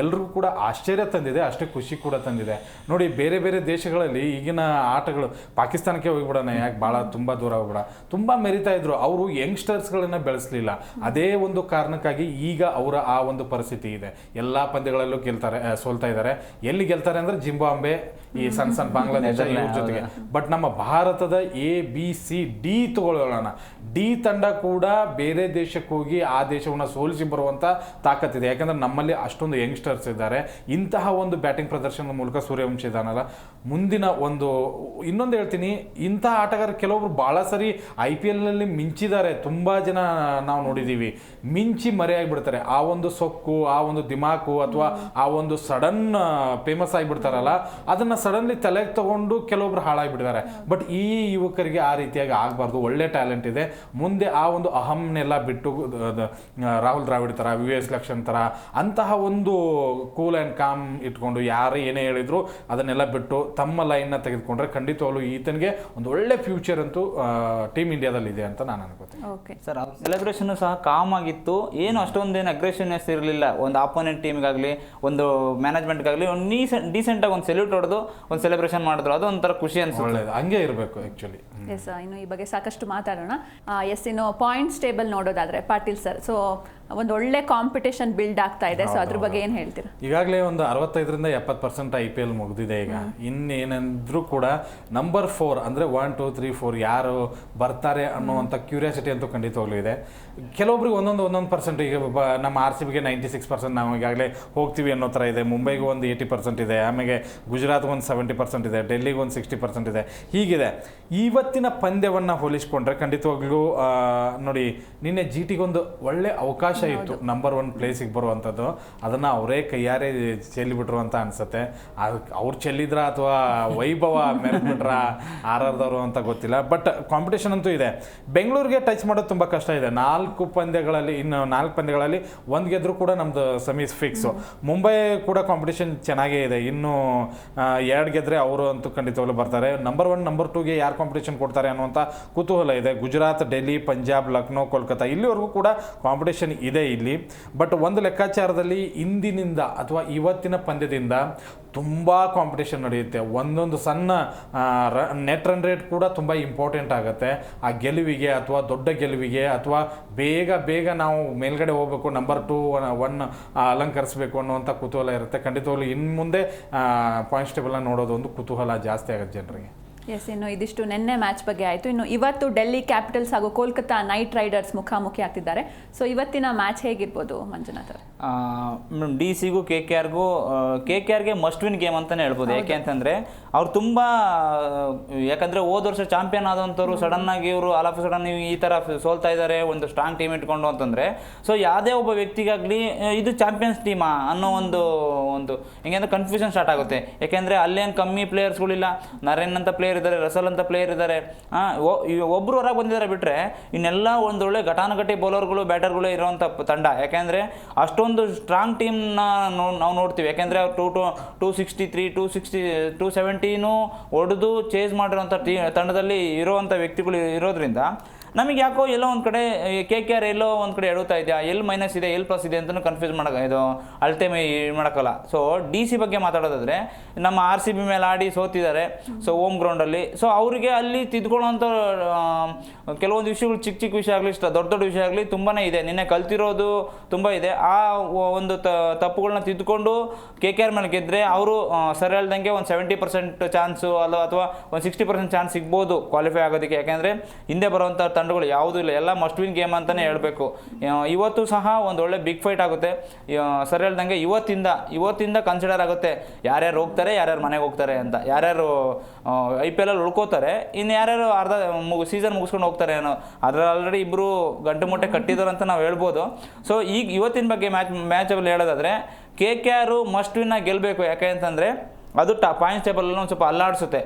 Speaker 3: ಎಲ್ರಿಗೂ ಕೂಡ ಆಶ್ಚರ್ಯ ತಂದಿದೆ, ಅಷ್ಟೇ ಖುಷಿ ಕೂಡ ತಂದಿದೆ. ನೋಡಿ, ಬೇರೆ ಬೇರೆ ದೇಶಗಳಲ್ಲಿ ಈಗಿನ ಆಟಗಳು, ಪಾಕಿಸ್ತಾನಕ್ಕೆ ಹೋಗಿಬಿಡೋಣ, ಯಾಕೆ ಭಾಳ ತುಂಬ ದೂರ ಹೋಗ್ಬಿಡ, ತುಂಬ ಮೆರಿತಾ ಇದ್ರು. ಅವರು ಯಂಗ್ಸ್ಟರ್ಸ್ಗಳನ್ನ ಬೆಳೆಸಲಿಲ್ಲ. ಅದೇ ಒಂದು ಕಾರಣಕ್ಕಾಗಿ ಈಗ ಅವರ ಆ ಒಂದು ಪರಿಸ್ಥಿತಿ ಇದೆ. ಎಲ್ಲ ಪಂದ್ಯಗಳಲ್ಲೂ ಸೋಲ್ತಾ ಇದ್ದಾರೆ. ಎಲ್ಲಿ ಗೆಲ್ತಾರೆ ಅಂದರೆ ಜಿಂಬಾಬ್ವೆ, ಈ ಸಣ್ಣ ಬಾಂಗ್ಲಾದೇಶ ಇವ್ರ ಜೊತೆಗೆ. ಬಟ್ ನಮ್ಮ ಭಾರತದ ABCD ತಗೊಳ್ಳೋಣ, ಡಿ ತಂಡ ಕೂಡ ಬೇರೆ ದೇಶಕ್ಕೆ ಹೋಗಿ ಆ ದೇಶವನ್ನು ಸೋಲಿಸಿ ಬರುವಂತ ತಾಕತ್ತಿದೆ. ಯಾಕಂದ್ರೆ ನಮ್ಮಲ್ಲಿ ಅಷ್ಟೊಂದು ಯಂಗ್ಸ್ಟರ್ಸ್ ಇದ್ದಾರೆ. ಇಂತಹ ಒಂದು ಬ್ಯಾಟಿಂಗ್ ಪ್ರದರ್ಶನದ ಮೂಲಕ ಸೂರ್ಯವಂಶಿ ಇದಾನಲ್ಲ, ಮುಂದಿನ ಒಂದು ಇನ್ನೊಂದು ಹೇಳ್ತೀನಿ, ಇಂತಹ ಆಟಗಾರ ಕೆಲವೊಬ್ರು ಬಹಳ ಸರಿ IPL ನಲ್ಲಿ ಮಿಂಚಿದ್ದಾರೆ. ತುಂಬಾ ಜನ ನಾವು ನೋಡಿದೀವಿ, ಮಿಂಚಿ ಮರೆಯಾಗಿಬಿಡ್ತಾರೆ. ಆ ಒಂದು ಸೊಕ್ಕು, ಆ ಒಂದು ದಿಮಾಕು ಅಥವಾ ಆ ಒಂದು ಸಡನ್ ಫೇಮಸ್ ಆಗಿಬಿಡ್ತಾರಲ್ಲ, ಅದನ್ನ ಸಡನ್ಲಿ ತಲೆಗೆ ತಗೊಂಡು ಕೆಲವೊಬ್ರು ಹಾಳಾಗಿಬಿಟ್ಟಿದ್ದಾರೆ. ಬಟ್ ಈ ಯುವಕರಿಗೆ ಆ ರೀತಿಯಾಗಿ ಆಗಬಾರ್ದು. ಒಳ್ಳೆ ಟ್ಯಾಲೆಂಟ್ ಇದೆ. ಮುಂದೆ ಆ ಒಂದು ಅಹಂನೆಲ್ಲ ಬಿಟ್ಟು ರಾಹುಲ್ ದ್ರಾವಿಡ್ ತರ, VVS ಲಕ್ಷಣ್ ತರ ಅಂತಹ ಒಂದು ಕೂಲ್ ಆ್ಯಂಡ್ ಕಾಮ್ ಇಟ್ಕೊಂಡು ಯಾರೇ ಏನೇ ಹೇಳಿದ್ರು ಅದನ್ನೆಲ್ಲ ಬಿಟ್ಟು ತಮ್ಮ ಲೈನ್ನ ತೆಗೆದುಕೊಂಡ್ರೆ ಖಂಡಿತವಾಗ್ಲೂ ಈತನಿಗೆ ಒಂದು ಒಳ್ಳೆ ಫ್ಯೂಚರ್ ಅಂತೂ ಟೀಮ್ ಇಂಡಿಯಾದಲ್ಲಿ ಇದೆ ಅಂತ ನಾನು ಅನ್ಕೋತೀನಿ.
Speaker 2: ಸರ್, ಸೆಲೆಬ್ರೇಷನ್ ಸಹ ಕಾಮ್ ಆಗಿತ್ತು. ಏನು ಅಷ್ಟೊಂದೇನು ಅಗ್ರೆಷನ್ನೆಸ್ ಇರಲಿಲ್ಲ. ಒಂದು ಆಪೋನೆಂಟ್ ಟೀಮ್ಗಾಗಲಿ ಒಂದು ಮ್ಯಾನೇಜ್ಮೆಂಟ್ಗಾಗಲಿ ಒಂದು ಡೀಸೆಂಟಾಗಿ ಒಂದು ಸೆಲ್ಯೂಟ್ ಹೊಡೆದು ಒಂದು ಸೆಲೆಬ್ರೇಷನ್ ಮಾಡಿದ್ರು. ಅದು ಒಂಥರ ಖುಷಿ ಅನ್ಸುತ್ತೆ.
Speaker 3: ಹಂಗೆ ಇರಬೇಕು ಆ್ಯಕ್ಚುಲಿ.
Speaker 1: ಎಸ್, ಇನ್ನು ಈ ಬಗ್ಗೆ ಸಾಕಷ್ಟು ಮಾತಾಡೋಣ. ಇನ್ನು ಪಾಯಿಂಟ್ಸ್ ಟೇಬಲ್ ನೋಡೋದಾದ್ರೆ ಪಾಟೀಲ್ ಸರ್, ಸೊ ಒಂದು ಒಳ್ಳೆ ಕಾಂಪಿಟೇಷನ್ ಬಿಲ್ಡ್ ಆಗ್ತಾ ಇದೆ. ಸೊ ಅದ್ರ ಬಗ್ಗೆ ಏನು ಹೇಳ್ತೀರಾ?
Speaker 3: ಈಗಾಗಲೇ ಒಂದು 65% 70% IPL ಮುಗಿದಿದೆ. ಈಗ ಇನ್ನೇನಂದ್ರೂ ಕೂಡ ನಂಬರ್ 4 ಅಂದರೆ 1, 2, 3, 4 ಯಾರು ಬರ್ತಾರೆ ಅನ್ನುವಂಥ ಕ್ಯೂರಿಯಾಸಿಟಿ ಅಂತೂ ಖಂಡಿತವಾಗ್ಲೂ ಇದೆ. ಕೆಲವೊಬ್ರಿಗೆ ಒಂದೊಂದು ಪರ್ಸೆಂಟ್. ಈಗ ನಮ್ಮ RCBಗೆ 96% ನಾವು ಈಗಾಗಲೇ ಹೋಗ್ತೀವಿ ಅನ್ನೋ ಥರ ಇದೆ. ಮುಂಬೈಗೆ ಒಂದು 80% ಇದೆ, ಆಮೇಲೆ ಗುಜರಾತ್ಗೆ ಒಂದು 70% ಇದೆ, ಡೆಲ್ಲಿಗೆ ಒಂದು 60% ಇದೆ. ಹೀಗಿದೆ. ಇವತ್ತಿನ ಪಂದ್ಯವನ್ನು ಹೋಲಿಸ್ಕೊಂಡ್ರೆ ಖಂಡಿತವಾಗ್ಲೂ ನೋಡಿ, ನಿನ್ನೆ GTಗೆ ಒಂದು ಒಳ್ಳೆ ಅವಕಾಶ ಇತ್ತು ನಂಬರ್ 1 ಪ್ಲೇಸಿಗೆ ಬರುವಂಥದ್ದು. ಅದನ್ನು ಅವರೇ ಕೈಯಾರೆ ಚೆಲ್ಲಿಬಿಟ್ರು ಅಂತ ಅನ್ಸುತ್ತೆ. ಅವ್ರು ಚೆಲ್ಲಿದ್ರ ಅಥವಾ ವೈಭವ ಮೆರೆದ್ಬಿಟ್ರ ಆರ್ಆರ್ದವರು ಅಂತ ಗೊತ್ತಿಲ್ಲ. ಬಟ್ ಕಾಂಪಿಟೇಷನ್ ಅಂತೂ ಇದೆ. ಬೆಂಗಳೂರಿಗೆ ಟಚ್ ಮಾಡೋದು ತುಂಬ ಕಷ್ಟ ಇದೆ. 4 ಪಂದ್ಯಗಳಲ್ಲಿ, ಇನ್ನು 4 ಪಂದ್ಯಗಳಲ್ಲಿ 1 ಗೆದ್ರೂ ಕೂಡ ನಮ್ದು ಸೆಮೀಸ್ ಫಿಕ್ಸು. ಮುಂಬೈ ಕೂಡ ಕಾಂಪಿಟೇಷನ್ ಚೆನ್ನಾಗೇ ಇದೆ. ಇನ್ನು 2 ಗೆದ್ರೆ ಅವರು ಅಂತೂ ಖಂಡಿತವಾಗ್ಲೂ ಬರ್ತಾರೆ. ನಂಬರ್ 1 ನಂಬರ್ 2ಗೆ ಯಾರು ಕಾಂಪಿಟೇಷನ್ ಕೊಡ್ತಾರೆ ಅನ್ನುವಂಥ ಕುತೂಹಲ ಇದೆ. ಗುಜರಾತ್, ಡೆಲ್ಲಿ, ಪಂಜಾಬ್, ಲಕ್ನೋ, ಕೋಲ್ಕತ್ತಾ ಇಲ್ಲಿವರೆಗೂ ಕೂಡ ಕಾಂಪಿಟೇಷನ್ ಇದೆ ಇಲ್ಲಿ. ಬಟ್ ಒಂದು ಲೆಕ್ಕಾಚಾರದಲ್ಲಿ ಇಂದಿನಿಂದ ಅಥವಾ ಇವತ್ತಿನ ಪಂದ್ಯದಿಂದ ತುಂಬ ಕಾಂಪಿಟೇಷನ್ ನಡೆಯುತ್ತೆ. ಒಂದೊಂದು ಸಣ್ಣ ನೆಟ್ ರನ್ ರೇಟ್ ಕೂಡ ತುಂಬ ಇಂಪಾರ್ಟೆಂಟ್ ಆಗುತ್ತೆ ಆ ಗೆಲುವಿಗೆ, ಅಥವಾ ದೊಡ್ಡ ಗೆಲುವಿಗೆ, ಅಥವಾ ಬೇಗ ನಾವು ಮೇಲ್ಗಡೆ ಹೋಗಬೇಕು, ನಂಬರ್ 2 1 ಅಲಂಕರಿಸಬೇಕು ಅನ್ನುವಂಥ ಕುತೂಹಲ ಇರುತ್ತೆ. ಖಂಡಿತವಾಗ್ಲೂ ಇನ್ನು ಮುಂದೆ ಪಾಯಿಂಟ್ಸ್ ಟೇಬಲ್ನ ನೋಡೋದು ಒಂದು ಕುತೂಹಲ ಜಾಸ್ತಿ ಆಗುತ್ತೆ ಜನರಿಗೆ.
Speaker 1: ಎಸ್, ಇನ್ನು ಇದಿಷ್ಟು ನಿನ್ನೆ ಮ್ಯಾಚ್ ಬಗ್ಗೆ ಆಯಿತು. ಇನ್ನು ಇವತ್ತು ಡೆಲ್ಲಿ ಕ್ಯಾಪಿಟಲ್ಸ್ ಹಾಗೂ ಕೋಲ್ಕತ್ತಾ ನೈಟ್ ರೈಡರ್ಸ್ ಮುಖಾಮುಖಿ ಆಗ್ತಿದ್ದಾರೆ. ಸೊ ಇವತ್ತಿನ ಮ್ಯಾಚ್ ಹೇಗಿರ್ಬೋದು ಮಂಜುನಾಥ್ ಅವರು?
Speaker 2: ಡಿ ಸಿಗೂ ಕೆ ಕೆ ಆರ್ಗೆ ಮಸ್ಟ್ ವಿನ್ ಗೇಮ್ ಅಂತಲೇ ಹೇಳ್ಬೋದು. ಯಾಕೆ ಅಂತಂದರೆ ಅವ್ರು ತುಂಬ, ಯಾಕಂದರೆ ಹೋದ ವರ್ಷ ಚಾಂಪಿಯನ್ ಆದಂಥವ್ರು ಸಡನ್ನಾಗಿ ಇವರು ಆಲ್ ಆಫ್ ಸಡನ್ ಈ ಥರ ಸೋಲ್ತಾ ಇದ್ದಾರೆ ಒಂದು ಸ್ಟ್ರಾಂಗ್ ಟೀಮ್ ಇಟ್ಕೊಂಡು ಅಂತಂದರೆ, ಸೊ ಯಾವುದೇ ಒಬ್ಬ ವ್ಯಕ್ತಿಗಾಗಲಿ ಇದು ಚಾಂಪಿಯನ್ಸ್ ಟೀಮಾ ಅನ್ನೋ ಒಂದು ಹಿಂಗೆ ಅಂದರೆ ಕನ್ಫ್ಯೂಷನ್ ಸ್ಟಾರ್ಟ್ ಆಗುತ್ತೆ. ಯಾಕೆಂದರೆ ಅಲ್ಲೇನು ಕಮ್ಮಿ ಪ್ಲೇಯರ್ಸ್ಗಳಿಲ್ಲ, ನರೇನ್ ಅಂತ ಪ್ಲೇಯರ್ ಇದ್ದಾರೆ, ರಸಲ್ ಅಂತ ಪ್ಲೇಯರ್ ಇದ್ದಾರೆ, ಒಬ್ಬರು ಹೊರಗೆ ಬಂದಿದ್ದಾರೆ ಬಿಟ್ಟರೆ ಇನ್ನೆಲ್ಲ ಒಂದೊಳ್ಳೆ ಘಟಾನುಘಟಿ ಬೌಲರ್ಗಳು ಬ್ಯಾಟರ್ಗಳೇ ಇರೋವಂಥ ತಂಡ. ಯಾಕೆಂದರೆ ಅಷ್ಟೊಂದು ಸ್ಟ್ರಾಂಗ್ ಟೀಮ್ನ ನಾವು ನೋಡ್ತೀವಿ. ಯಾಕೆಂದರೆ ಅವ್ರು 263 270 ಹೊಡೆದು ಚೇಸ್ ಮಾಡಿರೋಂಥ ತಂಡದಲ್ಲಿ ಇರೋವಂಥ ವ್ಯಕ್ತಿಗಳು ಇರೋದ್ರಿಂದ ನಮಗೆ ಯಾಕೋ ಎಲ್ಲೋ ಒಂದು ಕಡೆ ಕೆ ಕೆ ಆರ್ ಎಲ್ಲೋ ಒಂದು ಕಡೆ ಎಡುತ್ತಾ ಇದೆಯಾ, ಎಲ್ಲಿ ಮೈನಸ್ ಇದೆ ಎಲ್ಲಿ ಪ್ಲಸ್ ಇದೆ ಅಂತಲೂ ಕನ್ಫ್ಯೂಸ್ ಇದು ಅಳತೆ ಮಾಡೋಕ್ಕಲ್ಲ. ಸೊ ಡಿ ಸಿ ಬಗ್ಗೆ ಮಾತಾಡೋದಾದರೆ ನಮ್ಮ RCB ಮೇಲೆ ಆಡಿ ಸೋತಿದ್ದಾರೆ, ಸೊ ಹೋಮ್ ಗ್ರೌಂಡಲ್ಲಿ. ಸೊ ಅವರಿಗೆ ಅಲ್ಲಿ ತಿದ್ಕೊಳ್ಳೋಂಥ ಕೆಲವೊಂದು ವಿಷಯಗಳು, ಚಿಕ್ಕ ವಿಷಯ ಆಗಲಿ ದೊಡ್ಡ ವಿಷಯ ಆಗಲಿ ತುಂಬಾ ಇದೆ. ನಿನ್ನೆ ಕಲ್ತಿರೋದು ತುಂಬ ಇದೆ. ಆ ಒಂದು ತಪ್ಪುಗಳನ್ನ ತಿದ್ದುಕೊಂಡು ಕೆ ಕೆ ಆರ್ ಮೇಲೆ ಗೆದ್ದರೆ ಅವರು ಸರಿ ಹೇಳ್ದಂಗೆ ಒಂದು 70% ಚಾನ್ಸು ಅಥವಾ ಒಂದು 60% ಚಾನ್ಸ್ ಸಿಗ್ಬೋದು ಕ್ವಾಲಿಫೈ ಆಗೋದಕ್ಕೆ. ಯಾಕೆಂದರೆ ಹಿಂದೆ ಬರುವಂಥ ತಂಡಗಳು ಯಾವುದೂ ಇಲ್ಲ, ಎಲ್ಲ ಮಸ್ಟ್ ವಿನ್ ಗೇಮ್ ಅಂತಲೇ ಹೇಳಬೇಕು. ಇವತ್ತು ಸಹ ಒಂದು ಒಳ್ಳೆ ಬಿಗ್ ಫೈಟ್ ಆಗುತ್ತೆ. ಸರಿ ಹೇಳ್ದಂಗೆ ಇವತ್ತಿಂದ ಕನ್ಸಿಡರ್ ಆಗುತ್ತೆ ಯಾರ್ಯಾರು ಹೋಗ್ತಾರೆ, ಯಾರ್ಯಾರು ಮನೆಗೆ ಹೋಗ್ತಾರೆ ಅಂತ. ಯಾರ್ಯಾರು IPL ಉಳ್ಕೋತಾರೆ, ಇನ್ನು ಯಾರ್ಯಾರು ಅರ್ಧ ಸೀಸನ್ ಮುಗಿಸ್ಕೊಂಡು ಹೋಗ್ತಾರೆ ಅನ್ನೋ ಅದರಲ್ಲಿ ಆಲ್ರೆಡಿ ಇಬ್ಬರು ಗಂಟು ಮುಟ್ಟೆ ಕಟ್ಟಿದ್ದಾರೆ ಅಂತ ನಾವು ಹೇಳ್ಬೋದು. ಸೊ ಈಗ ಇವತ್ತಿನ ಬಗ್ಗೆ ಮ್ಯಾಚಲ್ಲಿ ಹೇಳೋದಾದರೆ ಕೆ ಕೆ ಆರ್ ಮಸ್ಟ್ ವಿನ್ನ ಗೆಲ್ಲಬೇಕು. ಯಾಕೆ ಅಂತಂದರೆ ಅದು ಪಾಯಿಂಟ್ಸ್ ಟೇಬಲಲ್ಲಿ ಒಂದು ಸ್ವಲ್ಪ ಅಲ್ಲಾಡಿಸುತ್ತೆ.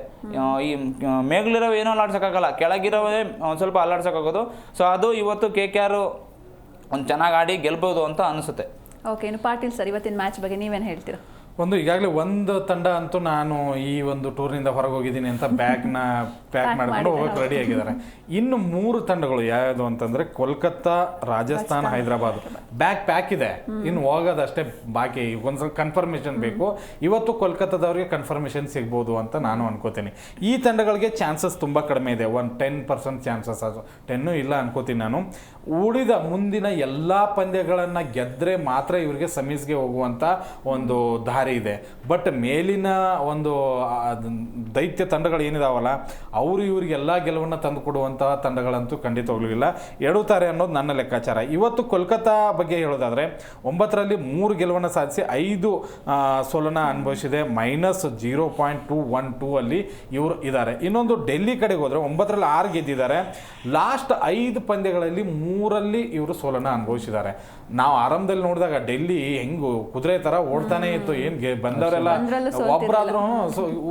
Speaker 2: ಈ ಮೇಘಲಿರೋ ಏನೋ ಅಲ್ಲಾಡ್ಸೋಕ್ಕಾಗಲ್ಲ, ಕೆಳಗಿರೋವೇ ಒಂದು ಸ್ವಲ್ಪ ಅಲ್ಲಾಡ್ಸೋಕ್ಕಾಗೋದು. ಸೊ ಅದು ಇವತ್ತು ಕೆ ಕೆ ಆರ್ ಒಂದು ಚೆನ್ನಾಗಿ ಆಡಿ ಗೆಲ್ಬೋದು ಅಂತ ಅನಿಸುತ್ತೆ.
Speaker 1: ಓಕೆ, ಇನ್ನು ಪಾಟೀಲ್ ಸರ್ ಇವತ್ತಿನ ಮ್ಯಾಚ್ ಬಗ್ಗೆ ನೀವೇನು ಹೇಳ್ತೀರಾ?
Speaker 3: ಈಗಾಗಲೇ ಒಂದು ತಂಡ ಅಂತೂ ನಾನು ಈ ಒಂದು ಟೂರ್ನಿಂದ ಹೊರಗೆ ಹೋಗಿದ್ದೀನಿ ಅಂತ ಪ್ಯಾಕ್ ಮಾಡ್ಕೊಂಡು ಹೋಗೋಕೆ ರೆಡಿ ಆಗಿದ್ದಾರೆ. ಇನ್ನು 3 ತಂಡಗಳು ಯಾವುದು ಅಂತಂದ್ರೆ ಕೋಲ್ಕತ್ತಾ, ರಾಜಸ್ಥಾನ್, ಹೈದರಾಬಾದ್ ಪ್ಯಾಕ್ ಇದೆ. ಇನ್ನು ಹೋಗೋದಷ್ಟೇ ಬಾಕಿ. ಒಂದ್ಸಲ ಕನ್ಫರ್ಮೇಷನ್ ಬೇಕು. ಇವತ್ತು ಕೋಲ್ಕತ್ತಾದವ್ರಿಗೆ ಕನ್ಫರ್ಮೇಷನ್ ಸಿಗ್ಬೋದು ಅಂತ ನಾನು ಅನ್ಕೋತೀನಿ. ಈ ತಂಡಗಳಿಗೆ ಚಾನ್ಸಸ್ ತುಂಬ ಕಡಿಮೆ ಇದೆ, 10% ಚಾನ್ಸಸ್, 10 ಇಲ್ಲ ಅನ್ಕೋತೀನಿ ನಾನು. ಉಳಿದ ಮುಂದಿನ ಎಲ್ಲ ಪಂದ್ಯಗಳನ್ನು ಗೆದ್ದರೆ ಮಾತ್ರ ಇವರಿಗೆ ಸೆಮೀಸ್ಗೆ ಹೋಗುವಂಥ ಒಂದು ದಾರಿ ಇದೆ. ಬಟ್ ಮೇಲಿನ ಒಂದು ದೈತ್ಯ ತಂಡಗಳು ಏನಿದಾವಲ್ಲ, ಅವರು ಇವರಿಗೆಲ್ಲ ಗೆಲುವನ್ನು ತಂದು ಕೊಡುವಂತಹ ತಂಡಗಳಂತೂ ಖಂಡಿತವಾಗ್ಲೂ ಇಲ್ಲ, ಎಡುತ್ತಾರೆ ಅನ್ನೋದು ನನ್ನ ಲೆಕ್ಕಾಚಾರ. ಇವತ್ತು ಕೋಲ್ಕತ್ತಾ ಬಗ್ಗೆ ಹೇಳೋದಾದರೆ 9ರಲ್ಲಿ 3 ಗೆಲುವನ್ನು ಸಾಧಿಸಿ 5 ಸೋಲನ್ನು ಅನುಭವಿಸಿದೆ. -0.212 ಅಲ್ಲಿ ಇವರು ಇದ್ದಾರೆ. ಇನ್ನೊಂದು ಡೆಲ್ಲಿ ಕಡೆಗೆ ಹೋದರೆ 9ರಲ್ಲಿ 6 ಗೆದ್ದಿದ್ದಾರೆ. ಲಾಸ್ಟ್ 5 ಪಂದ್ಯಗಳಲ್ಲಿ 3ರಲ್ಲಿ ಇವರು ಸೋಲನ್ನು ಅನುಭವಿಸಿದ್ದಾರೆ. ನಾವು ಆರಂಭದಲ್ಲಿ ನೋಡಿದಾಗ ಡೆಲ್ಲಿ ಹೆಂಗು ಕುದುರೆ ಥರ ಓಡ್ತಾನೆ ಇತ್ತು. ಏನು ಬಂದವರೆಲ್ಲ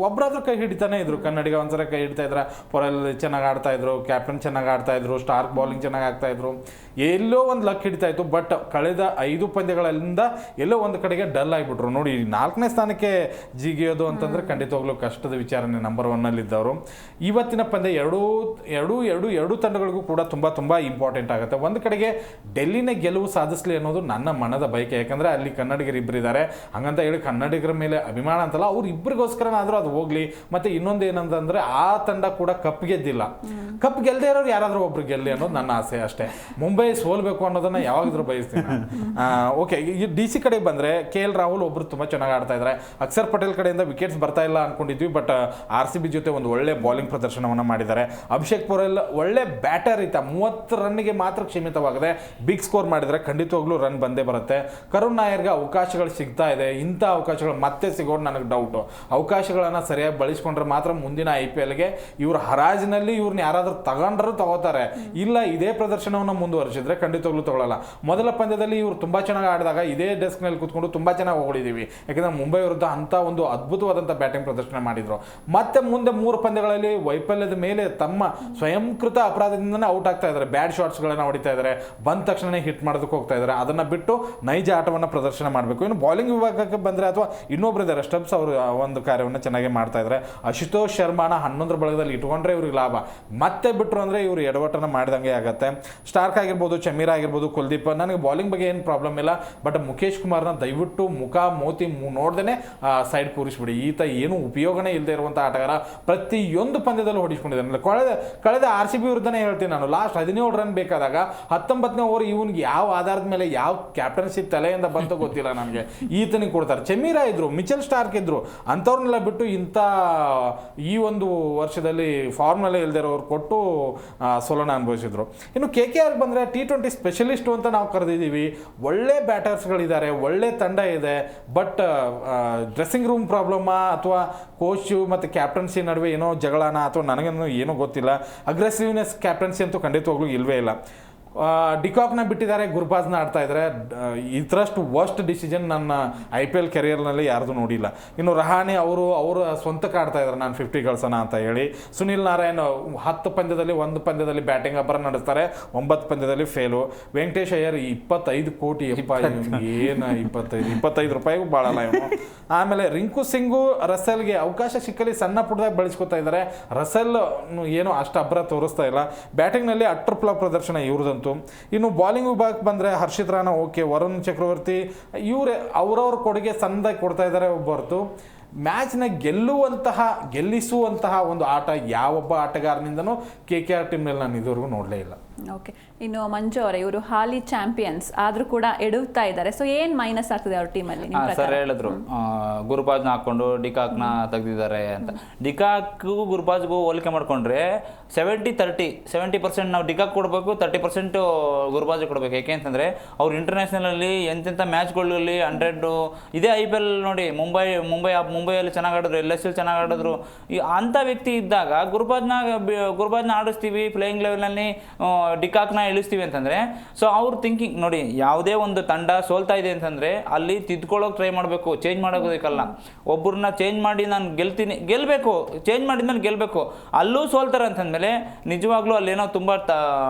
Speaker 3: ಒಬ್ಬರಾದ್ರೂ ಕೈ ಹಿಡಿತಾನೆ ಇದ್ರು. ಕನ್ನಡಿಗ ಒಂದ್ಸಲ ಕೈ ಹಿಡಿತಾ ಇದ್ರ, ಪೊರೆಲ್ ಚೆನ್ನಾಗಿ ಆಡ್ತಾ ಇದ್ರು, ಕ್ಯಾಪ್ಟನ್ ಚೆನ್ನಾಗಿ ಆಡ್ತಾ ಇದ್ರು, ಸ್ಟಾರ್ಕ್ ಬೌಲಿಂಗ್ ಚೆನ್ನಾಗಿ ಆಗ್ತಾ ಇದ್ರು, ಎಲ್ಲೋ ಒಂದು ಲಕ್ ಹಿಡಿತಾ ಇತ್ತು. ಬಟ್ ಕಳೆದ 5 ಪಂದ್ಯಗಳಿಂದ ಎಲ್ಲೋ ಒಂದು ಕಡೆಗೆ ಡಲ್ ಆಗಿಬಿಟ್ರು. ನೋಡಿ 4ನೇ ಸ್ಥಾನಕ್ಕೆ ಜಿಗಿಯೋದು ಅಂತಂದ್ರೆ ಖಂಡಿತವಾಗ್ಲೂ ಕಷ್ಟದ ವಿಚಾರನೆ. ನಂಬರ್ 1 ಇದ್ದವರು. ಇವತ್ತಿನ ಪಂದ್ಯ ಎರಡು ತಂಡಗಳಿಗೂ ಕೂಡ ತುಂಬಾ ಇಂಪಾರ್ಟೆಂಟ್ ಆಗುತ್ತೆ. ಒಂದು ಕಡೆಗೆ ಡೆಲ್ಲಿನ ಗೆಲುವು ಸಾಧಿಸಲಿ ಅನ್ನೋದು ನನ್ನ ಮನದ ಬಯಕೆ. ಯಾಕಂದ್ರೆ ಅಲ್ಲಿ ಕನ್ನಡಿಗರು ಇಬ್ಬರಿದ್ದಾರೆ, ಹಂಗಂತ ಹೇಳಿ ಕನ್ನಡಿಗರ ಮೇಲೆ ಅಭಿಮಾನ ಅಂತಲ್ಲ, ಅವ್ರು ಇಬ್ಬರಿಗೋಸ್ಕರನಾದ್ರೂ ಅದು ಹೋಗ್ಲಿ. ಮತ್ತೆ ಇನ್ನೊಂದು ಏನಂತಂದ್ರೆ ಆ ತಂಡ ಕೂಡ ಕಪ್ ಗೆದ್ದಿಲ್ಲ. ಕಪ್ ಗೆಲ್ಲದೆ ಇರೋರು ಯಾರಾದ್ರೂ ಒಬ್ರು ಗೆಲ್ಲಿ ಅನ್ನೋದು ನನ್ನ ಆಸೆ ಅಷ್ಟೇ. ಮುಂಬೈ ಸೋಲ್ಬೇಕು ಅನ್ನೋದನ್ನ ಯಾವಾಗಿದ್ರೂ ಬಯಸ್ತೀನಿ. ಓಕೆ, ಈ ಡಿ ಸಿ ಕಡೆ ಬಂದ್ರೆ KL ರಾಹುಲ್ ಒಬ್ರು ತುಂಬಾ ಚೆನ್ನಾಗಿ ಆಡ್ತಾ ಇದ್ದಾರೆ. ಅಕ್ಷರ್ ಪಟೇಲ್ ಕಡೆಯಿಂದ ವಿಕೆಟ್ಸ್ ಬರ್ತಾ ಇಲ್ಲ ಅನ್ಕೊಂಡಿದ್ವಿ, ಬಟ್ RCB ಜೊತೆ ಒಂದು ಒಳ್ಳೆ ಬೌಲಿಂಗ್ ಪ್ರದರ್ಶನವನ್ನ ಮಾಡಿದ್ದಾರೆ. ಅಭಿಷೇಕ್ ಪೊರೆಲ್ ಒಳ್ಳೆ ಬ್ಯಾಟರ್ ಇತ್ತ, 30 ರನ್ಗೆ ಮಾತ್ರ ಸೀಮಿತವಾಗದೆ ಬಿಗ್ ಸ್ಕೋರ್ ಮಾಡಿದ್ರೆ ಖಂಡಿತವಾಗ್ಲೂ ರನ್ ಬಂದೇ ಬರುತ್ತೆ. ಕರುಣ್ ನಾಯರ್ಗೆ ಅವಕಾಶಗಳು ಸಿಗ್ತಾ ಇದೆ. ಇಂಥ ಅವಕಾಶಗಳು ಮತ್ತೆ ಸಿಗೋದು ನನಗೆ ಡೌಟು. ಅವಕಾಶಗಳನ್ನು ಸರಿಯಾಗಿ ಬಳಸ್ಕೊಂಡ್ರೆ ಮಾತ್ರ ಮುಂದಿನ IPLಗೆ ಇವ್ರ ಹರಾಜಿನಲ್ಲಿ ಇವ್ರನ್ನ ಯಾರಾದ್ರೂ ತಗೊಂಡ್ರೂ ತಗೋತಾರೆ. ಇಲ್ಲ ಇದೇ ಪ್ರದರ್ಶನವನ್ನು ಮುಂದುವರಿಸಿದ್ರೆ ಖಂಡಿತವಾಗ್ಲೂ ತಗೊಳ್ಳಲ್ಲ. ಮೊದಲ ಪಂದ್ಯದಲ್ಲಿ ಇವರು ತುಂಬಾ ಚೆನ್ನಾಗಿ ಆಡಿದಾಗ ಇದೇ ಡೆಸ್ಕ್ನಲ್ಲಿ ಕೂತ್ಕೊಂಡು ತುಂಬಾ ಚೆನ್ನಾಗಿ ಹೊಡಿದೀವಿ. ಯಾಕಂದ್ರೆ ಮುಂಬೈ ವಿರುದ್ಧ ಅಂತ ಒಂದು ಅದ್ಭುತವಾದಂಥ ಬ್ಯಾಟಿಂಗ್ ಪ್ರದರ್ಶನ ಮಾಡಿದ್ರು. ಮತ್ತೆ ಮುಂದೆ 3 ಪಂದ್ಯಗಳಲ್ಲಿ ವೈಫಲ್ಯದ ಮೇಲೆ ತಮ್ಮ ಸ್ವಯಂಕೃತ ಅಪರಾಧದಿಂದನೇ ಔಟ್ ಆಗ್ತಾ ಇದ್ದಾರೆ. ಬ್ಯಾಡ್ ಶಾಟ್ಸ್ಗಳನ್ನ ಹೊಡಿತಾ ಇದ್ದಾರೆ, ಬಂದ ತಕ್ಷಣ ಹಿಟ್ ಮಾಡೋದಕ್ಕೆ ಹೋಗ್ತಾ ಇದ್ದಾರೆ. ಅದನ್ನ ಬಿಟ್ಟು ನೈಜ ಆಟವನ್ನು ಪ್ರದರ್ಶನ ಮಾಡಬೇಕು. ಇನ್ನು ಬೌಲಿಂಗ್ ವಿಭಾಗಕ್ಕೆ ಬಂದರೆ ಅಥವಾ ಇನ್ನೊಬ್ರು ಇದ್ದಾರೆ ಸ್ಟಬ್ಸ್, ಅವರು ಒಂದು ಕಾರ್ಯವನ್ನು ಚೆನ್ನಾಗಿ ಮಾಡ್ತಾ ಇದ್ದಾರೆ. ಅಶುತೋಷ್ ಶರ್ಮಾನ 11 ಬಳಗದಲ್ಲಿ ತಂಡದಲ್ಲಿ ಇಟ್ಕೊಂಡ್ರೆ ಇವ್ರಿಗೆ ಲಾಭ. ಮತ್ತೆ ಬಿಟ್ಟರು ಅಂದರೆ ಇವರು ಎಡವಟ್ಟನ ಮಾಡಿದಂಗೆ ಆಗುತ್ತೆ. ಸ್ಟಾರ್ಕ್ ಆಗಿರ್ಬೋದು, ಚಮೀರ್ ಆಗಿರ್ಬೋದು, ಕುಲ್ದೀಪ್, ನನಗೆ ಬಾಲಿಂಗ್ ಬಗ್ಗೆ ಏನು ಪ್ರಾಬ್ಲಮ್ ಇಲ್ಲ, ಬಟ್ ಮುಖೇಶ್ ಕುಮಾರ್ನ ದಯವಿಟ್ಟು ಮುಖ ಮೋತಿ ನೋಡ್ದೇ ಸೈಡ್ ಕೂರಿಸ್ಬಿಡಿ. ಈತ ಏನು ಉಪಯೋಗನೇ ಇಲ್ಲದೆ ಇರುವಂಥ ಆಟಗಾರ. ಪ್ರತಿಯೊಂದು ಪಂದ್ಯದಲ್ಲೂ ಹೊಡಿಸ್ಕೊಂಡಿದ್ದಾನೆ. ಕಳೆದ RCB ವಿರುದ್ಧನೇ ಹೇಳ್ತೀನಿ ನಾನು, ಲಾಸ್ಟ್ 17 ರನ್ ಬೇಕಾದಾಗ 19ನೇ ಓವರ್ ಇವನಿಗೆ ಯಾವ ಆಧಾರದ ಮೇಲೆ ಯಾವ ಕ್ಯಾಪ್ಟನ್ಶಿಪ್ ತಲೆಯಿಂದ ಬಂತು ಗೊತ್ತಿಲ್ಲ ನನಗೆ, ಈತನಿಗೆ ಕೊಡ್ತಾರೆ. ಚಮೀರಾ ಇದ್ರು, ಮಿಚೆಲ್ ಸ್ಟಾರ್ಕ್ ಇದ್ರು, ಅಂಥವ್ರನ್ನೆಲ್ಲ ಬಿಟ್ಟು ಇಂಥ ಈ ಒಂದು ವರ್ಷದಲ್ಲಿ ಫಾರ್ಮ್ನಲ್ಲೇ ಇಲ್ದಿರೋರು ಕೊಟ್ಟು ಸೋಲನ ಅನುಭವಿಸಿದ್ರು. ಇನ್ನು KKR ಬಂದರೆ T20 ಸ್ಪೆಷಲಿಸ್ಟು ಅಂತ ನಾವು ಕರೆದಿದ್ದೀವಿ. ಒಳ್ಳೆ ಬ್ಯಾಟರ್ಸ್ಗಳಿದ್ದಾರೆ, ಒಳ್ಳೆ ತಂಡ ಇದೆ. ಬಟ್ ಡ್ರೆಸ್ಸಿಂಗ್ ರೂಮ್ ಪ್ರಾಬ್ಲಮ್ಮಾ ಅಥವಾ ಕೋಚು ಮತ್ತು ಕ್ಯಾಪ್ಟನ್ಸಿ ನಡುವೆ ಏನೋ ಜಗಳನ ಅಥವಾ ನನಗೇನು ಏನೋ ಗೊತ್ತಿಲ್ಲ. ಅಗ್ರೆಸಿವ್ನೆಸ್ ಕ್ಯಾಪ್ಟನ್ಸಿ ಅಂತೂ ಖಂಡಿತವಾಗ್ಲೂ ಇಲ್ಲವೇ ಇಲ್ಲ. ಡಿಕಾಕ್ನ ಬಿಟ್ಟಿದ್ದಾರೆ, ಗುರ್ಬಾಜ್ನ ಆಡ್ತಾ ಇದ್ದಾರೆ. ಇದರಷ್ಟು ವರ್ಸ್ಟ್ ಡಿಸಿಷನ್ ನನ್ನ IPL ಕೆರಿಯರ್ನಲ್ಲಿ ಯಾರ್ದು ನೋಡಿಲ್ಲ. ಇನ್ನು ರಹಾನೆ ಅವರ ಸ್ವಂತಕ್ಕೆ ಆಡ್ತಾ ಇದ್ದಾರೆ, ನಾನು 50 ಗಳಿಸೋಣ ಅಂತ ಹೇಳಿ. ಸುನಿಲ್ ನಾರಾಯಣ್ 10 ಪಂದ್ಯದಲ್ಲಿ 1 ಪಂದ್ಯದಲ್ಲಿ ಬ್ಯಾಟಿಂಗ್ ಅಬ್ಬರ ನಡೆಸ್ತಾರೆ, 9 ಪಂದ್ಯದಲ್ಲಿ ಫೇಲು. ವೆಂಕಟೇಶ್ ಅಯ್ಯರ್ 25 ಕೋಟಿ ಏನು 25 ರೂಪಾಯಿಗೂ ಭಾಳಲ್ಲ ಇವನು. ಆಮೇಲೆ ರಿಂಕು ಸಿಂಗು ರಸೆಲ್ಗೆ ಅವಕಾಶ ಸಿಕ್ಕಲ್ಲಿ ಸಣ್ಣ ಪುಟ್ಟದಾಗ ಬಳಸ್ಕೊತಾ ಇದ್ದಾರೆ. ರಸೆಲ್ ಏನೋ ಅಷ್ಟು ಅಬ್ಬರ ತೋರಿಸ್ತಾ ಇಲ್ಲ. ಬ್ಯಾಟಿಂಗ್ನಲ್ಲಿ ಅಟ್ರಪ್ಲ ಪ್ರದರ್ಶನ ಇವ್ರದಂತೂ. ಇನ್ನು ಬಾಲಿಂಗ್ ವಿಭಾಗಕ್ಕೆ ಬಂದರೆ ಹರ್ಷಿತ್ ರಾಣಾ ಓಕೆ, ವರುಣ್ ಚಕ್ರವರ್ತಿ ಇವರೇ ಅವ್ರವ್ರ ಕೊಡುಗೆ ಸಣ್ಣದಾಗಿ ಕೊಡ್ತಾ ಇದ್ದಾರೆ. ಹೊರತು ಮ್ಯಾಚ್ನ ಗೆಲ್ಲಿಸುವಂತಹ ಒಂದು ಆಟ ಯಾವೊಬ್ಬ ಆಟಗಾರನಿಂದನೂ KKR ಟೀಮ್ನಲ್ಲಿ ನಾನು ಇದುವರೆಗೂ ನೋಡಲೇ ಇಲ್ಲ.
Speaker 1: ಓಕೆ, ಇನ್ನು ಮಂಜು ಅವರೇ, ಇವರು ಹಾಲಿ ಚಾಂಪಿಯನ್ಸ್ ಆದರೂ ಕೂಡ ಎಡುತ್ತಾ ಇದ್ದಾರೆ. ಸೊ ಏನು ಮೈನಸ್ ಆಗ್ತದೆ ಅವ್ರ ಟೀಮಲ್ಲಿ?
Speaker 2: ಸರ್ ಹೇಳಿದ್ರು ಗುರ್ಬಾಜ್ನ ಹಾಕೊಂಡು ಡಿಕಾಕ್ನ ತೆಗೆದಿದ್ದಾರೆ ಅಂತ. ಡಿಕಾಕ್ಗೂ ಗುರ್ಬಾಜ್ಗೂ ಹೋಲಿಕೆ ಮಾಡ್ಕೊಂಡ್ರೆ 70% ನಾವು ಡಿಕಾಕ್ ಕೊಡಬೇಕು, 30% ಗುರ್ಬಾಜ್ ಕೊಡಬೇಕು. ಯಾಕೆ ಅಂತಂದರೆ ಅವ್ರು ಇಂಟರ್ನ್ಯಾಷನಲಲ್ಲಿ ಎಂತೆಂಥ ಮ್ಯಾಚ್ಗಳಲ್ಲಿ 100 ಇದೇ IPL ನೋಡಿ, ಮುಂಬೈಯಲ್ಲಿ ಚೆನ್ನಾಗಿ ಆಡಿದ್ರು, LSL ಚೆನ್ನಾಗಿ ಆಡಿದ್ರು. ಅಂಥ ವ್ಯಕ್ತಿ ಇದ್ದಾಗ ಗುರ್ಬಾಜ್ನ ಆಡಿಸ್ತೀವಿ, ಪ್ಲೇಯಿಂಗ್ ಲೆವೆಲ್ನಲ್ಲಿ ಡಿಕಾಕ್ನ ಇಳಿಸ್ತೀವಿ ಅಂತಂದರೆ, ಸೊ ಅವ್ರ ಥಿಂಕಿಂಗ್ ನೋಡಿ, ಯಾವುದೇ ಒಂದು ತಂಡ ಸೋಲ್ತಾ ಇದೆ ಅಂತಂದರೆ ಅಲ್ಲಿ ತಿದ್ಕೊಳ್ಳೋಕೆ ಟ್ರೈ ಮಾಡಬೇಕು, ಚೇಂಜ್ ಮಾಡೋದಕ್ಕಲ್ಲ. ಒಬ್ಬರನ್ನ ಚೇಂಜ್ ಮಾಡಿ ನಾನು ಗೆಲ್ಲಬೇಕು, ಚೇಂಜ್ ಮಾಡಿದ್ಮೇಲೆ ಗೆಲ್ಲಬೇಕು. ಅಲ್ಲೂ ಸೋಲ್ತಾರೆ ಅಂತಂದಮೇಲೆ ನಿಜವಾಗ್ಲೂ ಅಲ್ಲೇನೋ ತುಂಬ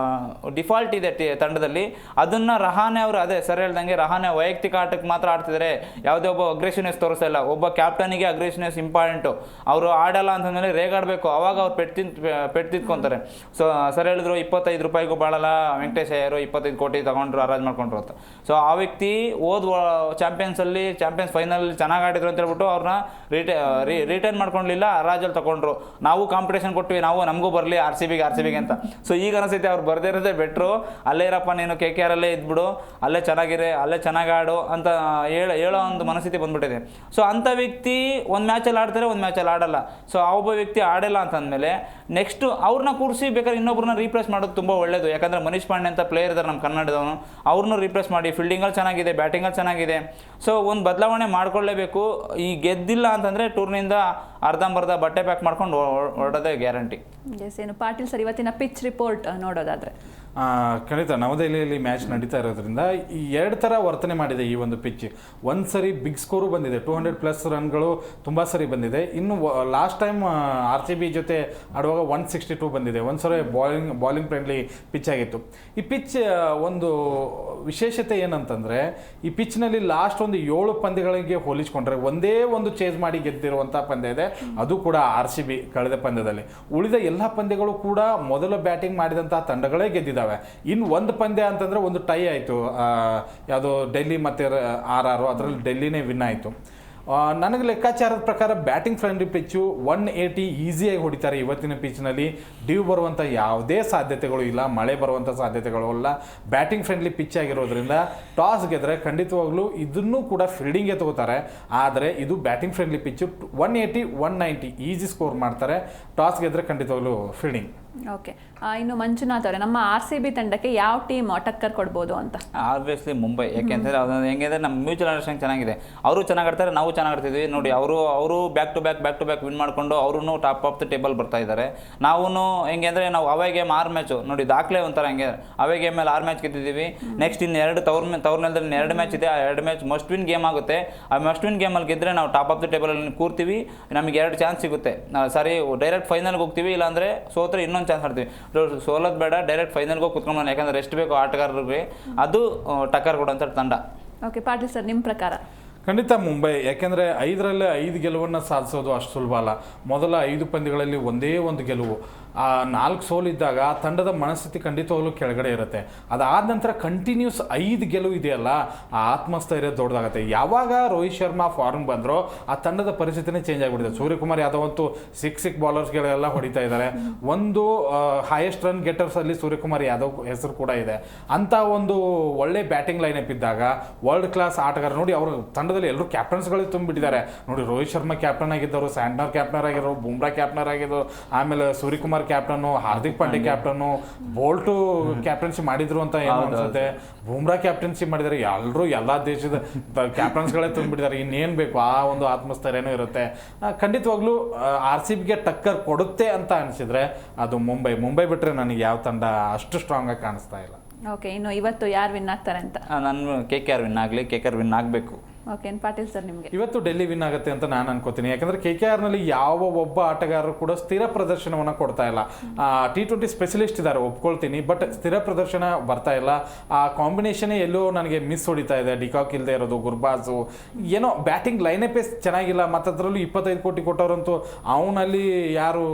Speaker 2: ಡಿಫಾಲ್ಟ್ ಇದೆ ತಂಡದಲ್ಲಿ. ಅದನ್ನು ರಹಾನೆ ಅವರು ಅದೇ ಸರ್ ಹೇಳ್ದಂಗೆ ರಹಾನೆ ವೈಯಕ್ತಿಕ ಆಟಕ್ಕೆ ಮಾತ್ರ ಆಡ್ತಿದ್ದಾರೆ, ಯಾವುದೇ ಒಬ್ಬ ಅಗ್ರೆಸಿವ್ನೆಸ್ ತೋರಿಸ್ತಾ ಇಲ್ಲ. ಒಬ್ಬ ಕ್ಯಾಪ್ಟನಿಗೆ ಅಗ್ರೆಸಿವ್ನೆಸ್ ಇಂಪಾರ್ಟೆಂಟು. ಅವರು ಆಡಲ್ಲ ಅಂತಂದಮೇಲೆ ರೇಗಾಡಬೇಕು, ಅವಾಗ ಅವ್ರು ಪೆಟ್ಟು ತಿದ್ಕೊಂತಾರೆ. ಸೊ ಸರ್ ಹೇಳಿದ್ರು 25 ರೂಪಾಯಿಗೂ ಬಾಳಲ್ಲ, ವೆಂಕಟೇಶ್ ಅಯ್ಯರು 25 ಕೋಟಿ ತಗೊಂಡ್ರು, ಹರಾಜ್ ಮಾಡ್ಕೊಂಡ್ರು ಅಂತ. ಸೊ ಆ ವ್ಯಕ್ತಿ ಚಾಂಪಿಯನ್ಸ್ ಫೈನಲ್ ಚೆನ್ನಾಗಿ ಆಡಿದ್ರು ಅಂತ ಹೇಳ್ಬಿಟ್ಟು ಅವ್ರನ್ನ ರಿಟರ್ನ್ ಮಾಡ್ಕೊಳ್ಳಿಲ್ಲ, ಹರಾಜಲ್ಲಿ ತಗೊಂಡ್ರು. ನಾವು ಕಾಂಪಿಟೇಷನ್ ಕೊಟ್ವಿ, ನಮಗೂ ಬರಲಿ RCBಗೆ ಅಂತ. ಸೊ ಈಗ ಅನಿಸುತ್ತೆ ಅವ್ರು ಬರ್ದೇ ಇರೋದೇ ಬೆಟ್ರು, ಅಲ್ಲೇ ಇರಪ್ಪ ನೀನು KKR ಅಲ್ಲೇ ಇದ್ಬಿಡು, ಅಲ್ಲೇ ಚೆನ್ನಾಗಿರೆ, ಅಲ್ಲೇ ಚೆನ್ನಾಗಿ ಆಡು ಅಂತ ಹೇಳೋ ಒಂದು ಮನಸ್ಥಿತಿ ಬಂದ್ಬಿಟ್ಟಿದೆ. ಸೊ ಅಂಥ ವ್ಯಕ್ತಿ ಒಂದು ಮ್ಯಾಚಲ್ಲಿ ಆಡ್ತಾರೆ, ಒಂದು ಮ್ಯಾಚಲ್ಲಿ ಆಡಲ್ಲ. ಸೊ ಆ ಒಬ್ಬ ವ್ಯಕ್ತಿ ಆಡಿಲ್ಲ ಅಂತಂದಮೇಲೆ ನೆಕ್ಸ್ಟ್ ಅವ್ರನ್ನ ಕೂರಿಸಿ ಬೇಕಾದ್ರೆ ಇನ್ನೊಬ್ಬರನ್ನ ರೀಪ್ಲೇಸ್ ಮಾಡೋದು ತುಂಬ ಒಳ್ಳೆಯದು. ಯಾಕಂದರೆ ಮನೀಶ್ ಪಾಂಡೆ ಅಂತ ಪ್ಲೇಯರ್ ಇದ್ದಾರೆ ನಮ್ಮ ಕನ್ನಡದವನು, ಅವ್ರನ್ನೂ ರೀಪ್ಲೇಸ್ ಮಾಡಿ. ಫೀಲ್ಡಿಂಗಲ್ಲಿ ಚೆನ್ನಾಗಿದೆ, ಬ್ಯಾಟಿಂಗಲ್ಲಿ ಚೆನ್ನಾಗಿದೆ. ಸೊ ಒಂದು ಬದಲಾವಣೆ ಮಾಡ್ಕೊಳ್ಳೇಬೇಕು. ಈ ಗೆದ್ದಿಲ್ಲ ಅಂತಂದರೆ ಟೂರ್ನಿಂದ ಅರ್ಧಂಬರ್ಧ ಬಟ್ಟೆ ಪ್ಯಾಕ್ ಮಾಡ್ಕೊಂಡು ಹೊರಡೋದೇ ಗ್ಯಾರಂಟಿ.
Speaker 1: ಏನು ಪಾಟೀಲ್ ಸರ್, ಇವತ್ತಿನ ಪಿಚ್ ರಿಪೋರ್ಟ್ ನೋಡೋದಾದರೆ?
Speaker 3: ಖಂಡಿತ ನವದೆಹಲಿಯಲ್ಲಿ ಮ್ಯಾಚ್ ನಡೀತಾ ಇರೋದ್ರಿಂದ ಈ 2 ಥರ ವರ್ತನೆ ಮಾಡಿದೆ ಈ ಒಂದು ಪಿಚ್. ಒಂದು ಸರಿ ಬಿಗ್ ಸ್ಕೋರು ಬಂದಿದೆ, 200+ ರನ್ಗಳು ತುಂಬ ಸರಿ ಬಂದಿದೆ. ಇನ್ನು ಲಾಸ್ಟ್ ಟೈಮ್ RCB ಜೊತೆ ಆಡುವಾಗ 162 ಬಂದಿದೆ. ಒಂದು ಸರಿ ಬಾಲಿಂಗ್ ಫ್ರೆಂಡ್ಲಿ ಪಿಚ್ ಆಗಿತ್ತು. ಈ ಪಿಚ್ ಒಂದು ವಿಶೇಷತೆ ಏನಂತಂದರೆ, ಈ ಪಿಚ್ನಲ್ಲಿ ಲಾಸ್ಟ್ ಒಂದು 7 ಪಂದ್ಯಗಳಿಗೆ ಹೋಲಿಸ್ಕೊಂಡ್ರೆ ಒಂದೇ ಒಂದು ಚೇಸ್ ಮಾಡಿ ಗೆದ್ದಿರುವಂಥ ಪಂದ್ಯ ಇದೆ, ಅದು ಕೂಡ RCB ಕಳೆದ ಪಂದ್ಯದಲ್ಲಿ. ಉಳಿದ ಎಲ್ಲ ಪಂದ್ಯಗಳು ಕೂಡ ಮೊದಲು ಬ್ಯಾಟಿಂಗ್ ಮಾಡಿದಂಥ ತಂಡಗಳೇ ಗೆದ್ದಿದ್ದಾವೆ. ಇನ್ನು ಒಂದು ಪಂದ್ಯ ಅಂತಂದರೆ ಒಂದು ಟೈ ಆಯಿತು, ಯಾವುದೋ ಡೆಲ್ಲಿ ಮತ್ತು RR, ಅದರಲ್ಲಿ ಡೆಲ್ಲಿನೇ ವಿನ್ ಆಯಿತು. ನನಗೆ ಲೆಕ್ಕಾಚಾರದ ಪ್ರಕಾರ ಬ್ಯಾಟಿಂಗ್ ಫ್ರೆಂಡ್ಲಿ ಪಿಚ್ಚು 180 ಈಸಿಯಾಗಿ ಹೊಡಿತಾರೆ ಇವತ್ತಿನ ಪಿಚ್ನಲ್ಲಿ. ಡ್ಯೂ ಬರುವಂಥ ಯಾವುದೇ ಸಾಧ್ಯತೆಗಳು ಇಲ್ಲ, ಮಳೆ ಬರುವಂಥ ಸಾಧ್ಯತೆಗಳು ಇಲ್ಲ. ಬ್ಯಾಟಿಂಗ್ ಫ್ರೆಂಡ್ಲಿ ಪಿಚ್ ಆಗಿರೋದ್ರಿಂದ ಟಾಸ್ ಗೆದ್ರೆ ಖಂಡಿತವಾಗ್ಲೂ ಇದನ್ನೂ ಕೂಡ ಫೀಲ್ಡಿಂಗೇ ತಗೋತಾರೆ. ಆದರೆ ಇದು batting friendly pitch, 180, 190 easy score ಮಾಡ್ತಾರೆ. ಟಾಸ್ ಗೆದ್ರೆ ಖಂಡಿತವಾಗ್ಲೂ ಫೀಲ್ಡಿಂಗ್.
Speaker 1: ಓಕೆ, ಇನ್ನು ಮಂಜುನಾಥ್ ಅವರೇ, ನಮ್ಮ RCB ತಂಡಕ್ಕೆ ಯಾವ ಟೀಮ್ ಟಕ್ಕರ್ ಕೊಡ್ಬೋದು ಅಂತ?
Speaker 2: ಆಬ್ವಿಯಸ್ಲಿ ಮುಂಬೈ. ಯಾಕೆಂದರೆ ಅದನ್ನು ಹೆಂಗೆ ನಮ್ಮ ಮ್ಯೂಚುವಲ್ ಅಂಡರ್ಸ್ಟ್ಯಾಂಡಿಂಗ್ ಚೆನ್ನಾಗಿದೆ. ಅವರು ಚೆನ್ನಾಗಿ ಆಡ್ತಾರೆ, ನಾವು ಚೆನ್ನಾಗಿ ಆಡ್ತಿದ್ವಿ. ನೋಡಿ ಅವರು ಬ್ಯಾಕ್ ಟು ಬ್ಯಾಕ್ ವಿನ್ ಮಾಡಿಕೊಂಡು ಅವರು ಟಾಪ್ ಆಫ್ ದ ಟೇಬಲ್ ಬರ್ತಾ ಇದ್ದಾರೆ. ನಾವು ಹೆಂಗೆ ಅಂದರೆ ನಾವು ಅವೇ ಗೇಮ್ 6 ಮ್ಯಾಚು ನೋಡಿ, ದಾಖಲೆ ಒಂಥರ ಹೆಂಗೆ ಅವೇ ಗೇಮ್ ಮೇಲೆ 6 ಮ್ಯಾಚ್ ಗೆದ್ದಿದ್ದೀವಿ. ನೆಕ್ಸ್ಟ್ ಇನ್ನು 2 ತವ್ರನೆಲ್ಲದಲ್ಲಿ 2 ಮ್ಯಾಚ್ ಇದೆ. ಆ 2 ಮ್ಯಾಚ್ ಮಸ್ಟ್ ವಿನ್ ಗೇಮ್ ಆಗುತ್ತೆ. ಆ ಮಸ್ಟ್ ವಿನ್ ಗೇಮಲ್ಲಿ ಗೆದ್ದರೆ ನಾವು ಟಾಪ್ ಆಫ್ ದ ಟೇಬಲಲ್ಲಿ ಕೂರ್ತೀವಿ, ನಮಗೆ 2 ಚಾನ್ಸ್ ಸಿಗುತ್ತೆ. ಸಾರಿ ಡೈರೆಕ್ಟ್ ಫೈನಲ್ಗೆ ಹೋಗ್ತೀವಿ, ಇಲ್ಲಾಂದರೆ ಸೋತ್ರೆ ಇನ್ನೊಂದು ಚಾನ್ಸ್ ಆಡ್ತೀವಿ. ಸೋಲೋದು ಬೇಡ, ಡೈರೆಕ್ಟ್ ಫೈನಲ್ಗೆ ಹೋಗಿ ಕುತ್ಕೊಂಡು, ಯಾಕಂದರೆ ರೆಸ್ಟ್ ಬೇಕು ಆಟಗಾರರಿಗೆ. ಅದು ಟಕ್ಕರ್ ಕೊಡುವಂಥ ತಂಡ.
Speaker 1: ಓಕೆ ಪಾಟೀಲ್ ಸರ್, ನಿಮ್ಮ ಪ್ರಕಾರ?
Speaker 3: ಖಂಡಿತ ಮುಂಬೈ, ಯಾಕೆಂದರೆ 5ರಲ್ಲಿ 5 ಗೆಲುವನ್ನು ಸಾಧಿಸೋದು ಅಷ್ಟು ಸುಲಭ ಅಲ್ಲ. ಮೊದಲ 5 ಪಂದ್ಯಗಳಲ್ಲಿ ಒಂದೇ ಒಂದು ಗೆಲುವು, 4 ಸೋಲಿದ್ದಾಗ ತಂಡದ ಮನಸ್ಥಿತಿ ಖಂಡಿತವಾಗ್ಲೂ ಕೆಳಗಡೆ ಇರುತ್ತೆ. ಅದಾದ ನಂತರ ಕಂಟಿನ್ಯೂಸ್ 5 ಗೆಲುವು ಇದೆಯಲ್ಲ, ಆ ಆತ್ಮಸ್ಥೈರ್ಯ ದೊಡ್ಡದಾಗುತ್ತೆ. ಯಾವಾಗ ರೋಹಿತ್ ಶರ್ಮಾ ಫಾರ್ಮ್ ಬಂದರೋ ಆ ತಂಡದ ಪರಿಸ್ಥಿತಿನೇ ಚೇಂಜ್ ಆಗಿಬಿಟ್ಟಿದೆ. ಸೂರ್ಯಕುಮಾರ್ ಯಾದವ್ ಅಂತೂ ಸಿಕ್ ಬೌಲರ್ಸ್ಗಳೆಲ್ಲ ಹೊಡಿತಾ ಇದ್ದಾರೆ. ಒಂದು ಹೈಯೆಸ್ಟ್ ರನ್ ಗೆಟರ್ಸ್ ಅಲ್ಲಿ ಸೂರ್ಯಕುಮಾರ್ ಯಾದವ್ ಹೆಸರು ಕೂಡ ಇದೆ. ಅಂತ ಒಂದು ಒಳ್ಳೆ ಬ್ಯಾಟಿಂಗ್ ಲೈನಪ್ ಇದ್ದಾಗ ವರ್ಲ್ಡ್ ಕ್ಲಾಸ್ ಆಟಗಾರ ನೋಡಿ, ಅವರು ತಂಡದಲ್ಲಿ ಎಲ್ಲರೂ ಕ್ಯಾಪ್ಟನ್ಸ್ಗಳೇ ತುಂಬಿಟ್ಟಿದ್ದಾರೆ ನೋಡಿ. ರೋಹಿತ್ ಶರ್ಮಾ ಕ್ಯಾಪ್ಟನ್ ಆಗಿದ್ದವರು, ಸ್ಯಾಂಟ್ನರ್ ಕ್ಯಾಪ್ಟನ್ ಆಗಿರೋ, ಬುಮ್ರಾ ಕ್ಯಾಪ್ಟನ್ ಆಗಿದ್ರು, ಆಮೇಲೆ ಸೂರ್ಯಕುಮಾರ್ ಕ್ಯಾಪ್ಟನ್ನು, ಹಾರ್ದಿಕ್ ಪಾಂಡ್ಯ ಕ್ಯಾಪ್ಟನ್ನು, ಬೋಲ್ಟು ಕ್ಯಾಪ್ಟನ್ಸಿ ಮಾಡಿದ್ರು ಅಂತ ಏನು ಅನ್ಸುತ್ತೆ. ಬುಮ್ರಾ ಕ್ಯಾಪ್ಟನ್ಸಿ ಮಾಡಿದ್ದಾರೆ. ಎಲ್ಲರೂ ಎಲ್ಲ ದೇಶದ ಕ್ಯಾಪ್ಟನ್ಸ್ಗಳೇ ತುಂಬಿಟ್ಟಿದ್ದಾರೆ. ಇನ್ನೇನು ಬೇಕು, ಆ ಒಂದು ಆತ್ಮಸ್ಥೈರ್ಯನೂ ಇರುತ್ತೆ. ಖಂಡಿತವಾಗ್ಲೂ RCBಗೆ ಟಕ್ಕರ್ ಕೊಡುತ್ತೆ ಅಂತ ಅನಿಸಿದ್ರೆ ಅದು ಮುಂಬೈ ಬಿಟ್ಟರೆ ನನಗೆ ಯಾವ ತಂಡ ಅಷ್ಟು ಸ್ಟ್ರಾಂಗ್ ಆಗಿ ಕಾಣಿಸ್ತಾ ಇಲ್ಲ.
Speaker 1: ಓಕೆ, ಇನ್ನು ಇವತ್ತು ಯಾರು ವಿನ್ ಆಗ್ತಾರೆ ಅಂತ?
Speaker 2: ನಾನು KKR ವಿನ್ ಆಗಲಿ, KKR ವಿನ್ ಆಗಬೇಕು.
Speaker 1: ಓಕೆ, ಪಾಟೀಲ್ ಸರ್ ನಿಮಗೆ?
Speaker 3: ಇವತ್ತು ಡೆಲ್ಲಿ ವಿನ್ ಆಗುತ್ತೆ ಅಂತ ನಾನು ಅನ್ಕೋತೀನಿ. ಯಾಕಂದ್ರೆ KKRನಲ್ಲಿ ಯಾವ ಒಬ್ಬ ಆಟಗಾರರು ಕೂಡ ಸ್ಥಿರ ಪ್ರದರ್ಶನವನ್ನು ಕೊಡ್ತಾ ಇಲ್ಲ. T20 ಸ್ಪೆಷಲಿಸ್ಟ್ ಇದ್ದಾರೆ, ಒಪ್ಕೊಳ್ತೀನಿ, ಬಟ್ ಸ್ಥಿರ ಪ್ರದರ್ಶನ ಬರ್ತಾ ಇಲ್ಲ. ಆ ಕಾಂಬಿನೇಷನೇ ಎಲ್ಲೋ ನನಗೆ ಮಿಸ್ ಹೊಡಿತಾ ಇದೆ. ಡಿಕಾಕ್ ಇಲ್ಲದೆ ಇರೋದು, ಗುರ್ಬಾಜು, ಏನೋ ಬ್ಯಾಟಿಂಗ್ ಲೈನಪ್ಪೇ ಚೆನ್ನಾಗಿಲ್ಲ. ಮತ್ತು ಅದರಲ್ಲೂ 25 ಕೋಟಿ ಕೊಟ್ಟವ್ರಂತೂ ಅವನಲ್ಲಿ ಯಾರು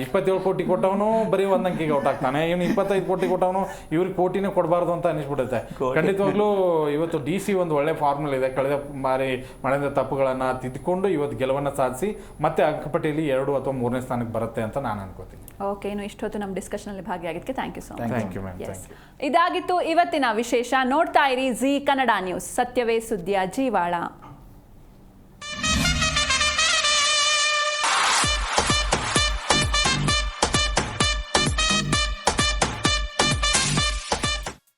Speaker 3: 27 ಕೋಟಿ ಕೊಟ್ಟವನು ಬರೀ 1 ಅಂಕಿಗೆ ಔಟ್ ಆಗ್ತಾನೆ. ಇವನು 25 ಕೋಟಿ ಕೊಟ್ಟವನು ಇವ್ರಿಗೆ ಕೋಟಿನೇ ಕೊಡಬಾರ್ದು ಅಂತ ಅನಿಸ್ಬಿಡುತ್ತೆ. ಖಂಡಿತವಾಗ್ಲೂ ಇವತ್ತು DC ಒಂದು ಒಳ್ಳೆ ಫಾರ್ಮಲ್ ಇದೆ. ಕಳೆದ ಬಾರಿ ಮಾಡಿದ ತಪ್ಪುಗಳನ್ನು ತಿದ್ದುಕೊಂಡು ಇವತ್ತು ಗೆಲುವನ್ನು ಸಾಧಿಸಿ ಮತ್ತೆ ಅಂಕಪಟ್ಟಿಯಲ್ಲಿ 2 ಅಥವಾ 3ನೇ ಸ್ಥಾನಕ್ಕೆ ಬರುತ್ತೆ ಅಂತ ನಾನು ಅನ್ಕೋತೀನಿ.
Speaker 1: ಓಕೆ, ಇನ್ನು ಇಷ್ಟೊತ್ತು ನಮ್ಮ ಡಿಸ್ಕಷನಲ್ಲಿ ಭಾಗಿಯಾಗಿದ್ದಕ್ಕೆ thank you so much.
Speaker 3: Thank you ma'am, thank you.
Speaker 1: ಇದಾಗಿತ್ತು ಇವತ್ತಿನ ವಿಶೇಷ. ನೋಡ್ತಾ ಇರಿ ಜಿ ಕನ್ನಡ ನ್ಯೂಸ್, ಸತ್ಯವೇ ಸುದ್ದಿಯ ಜೀವಾಳ.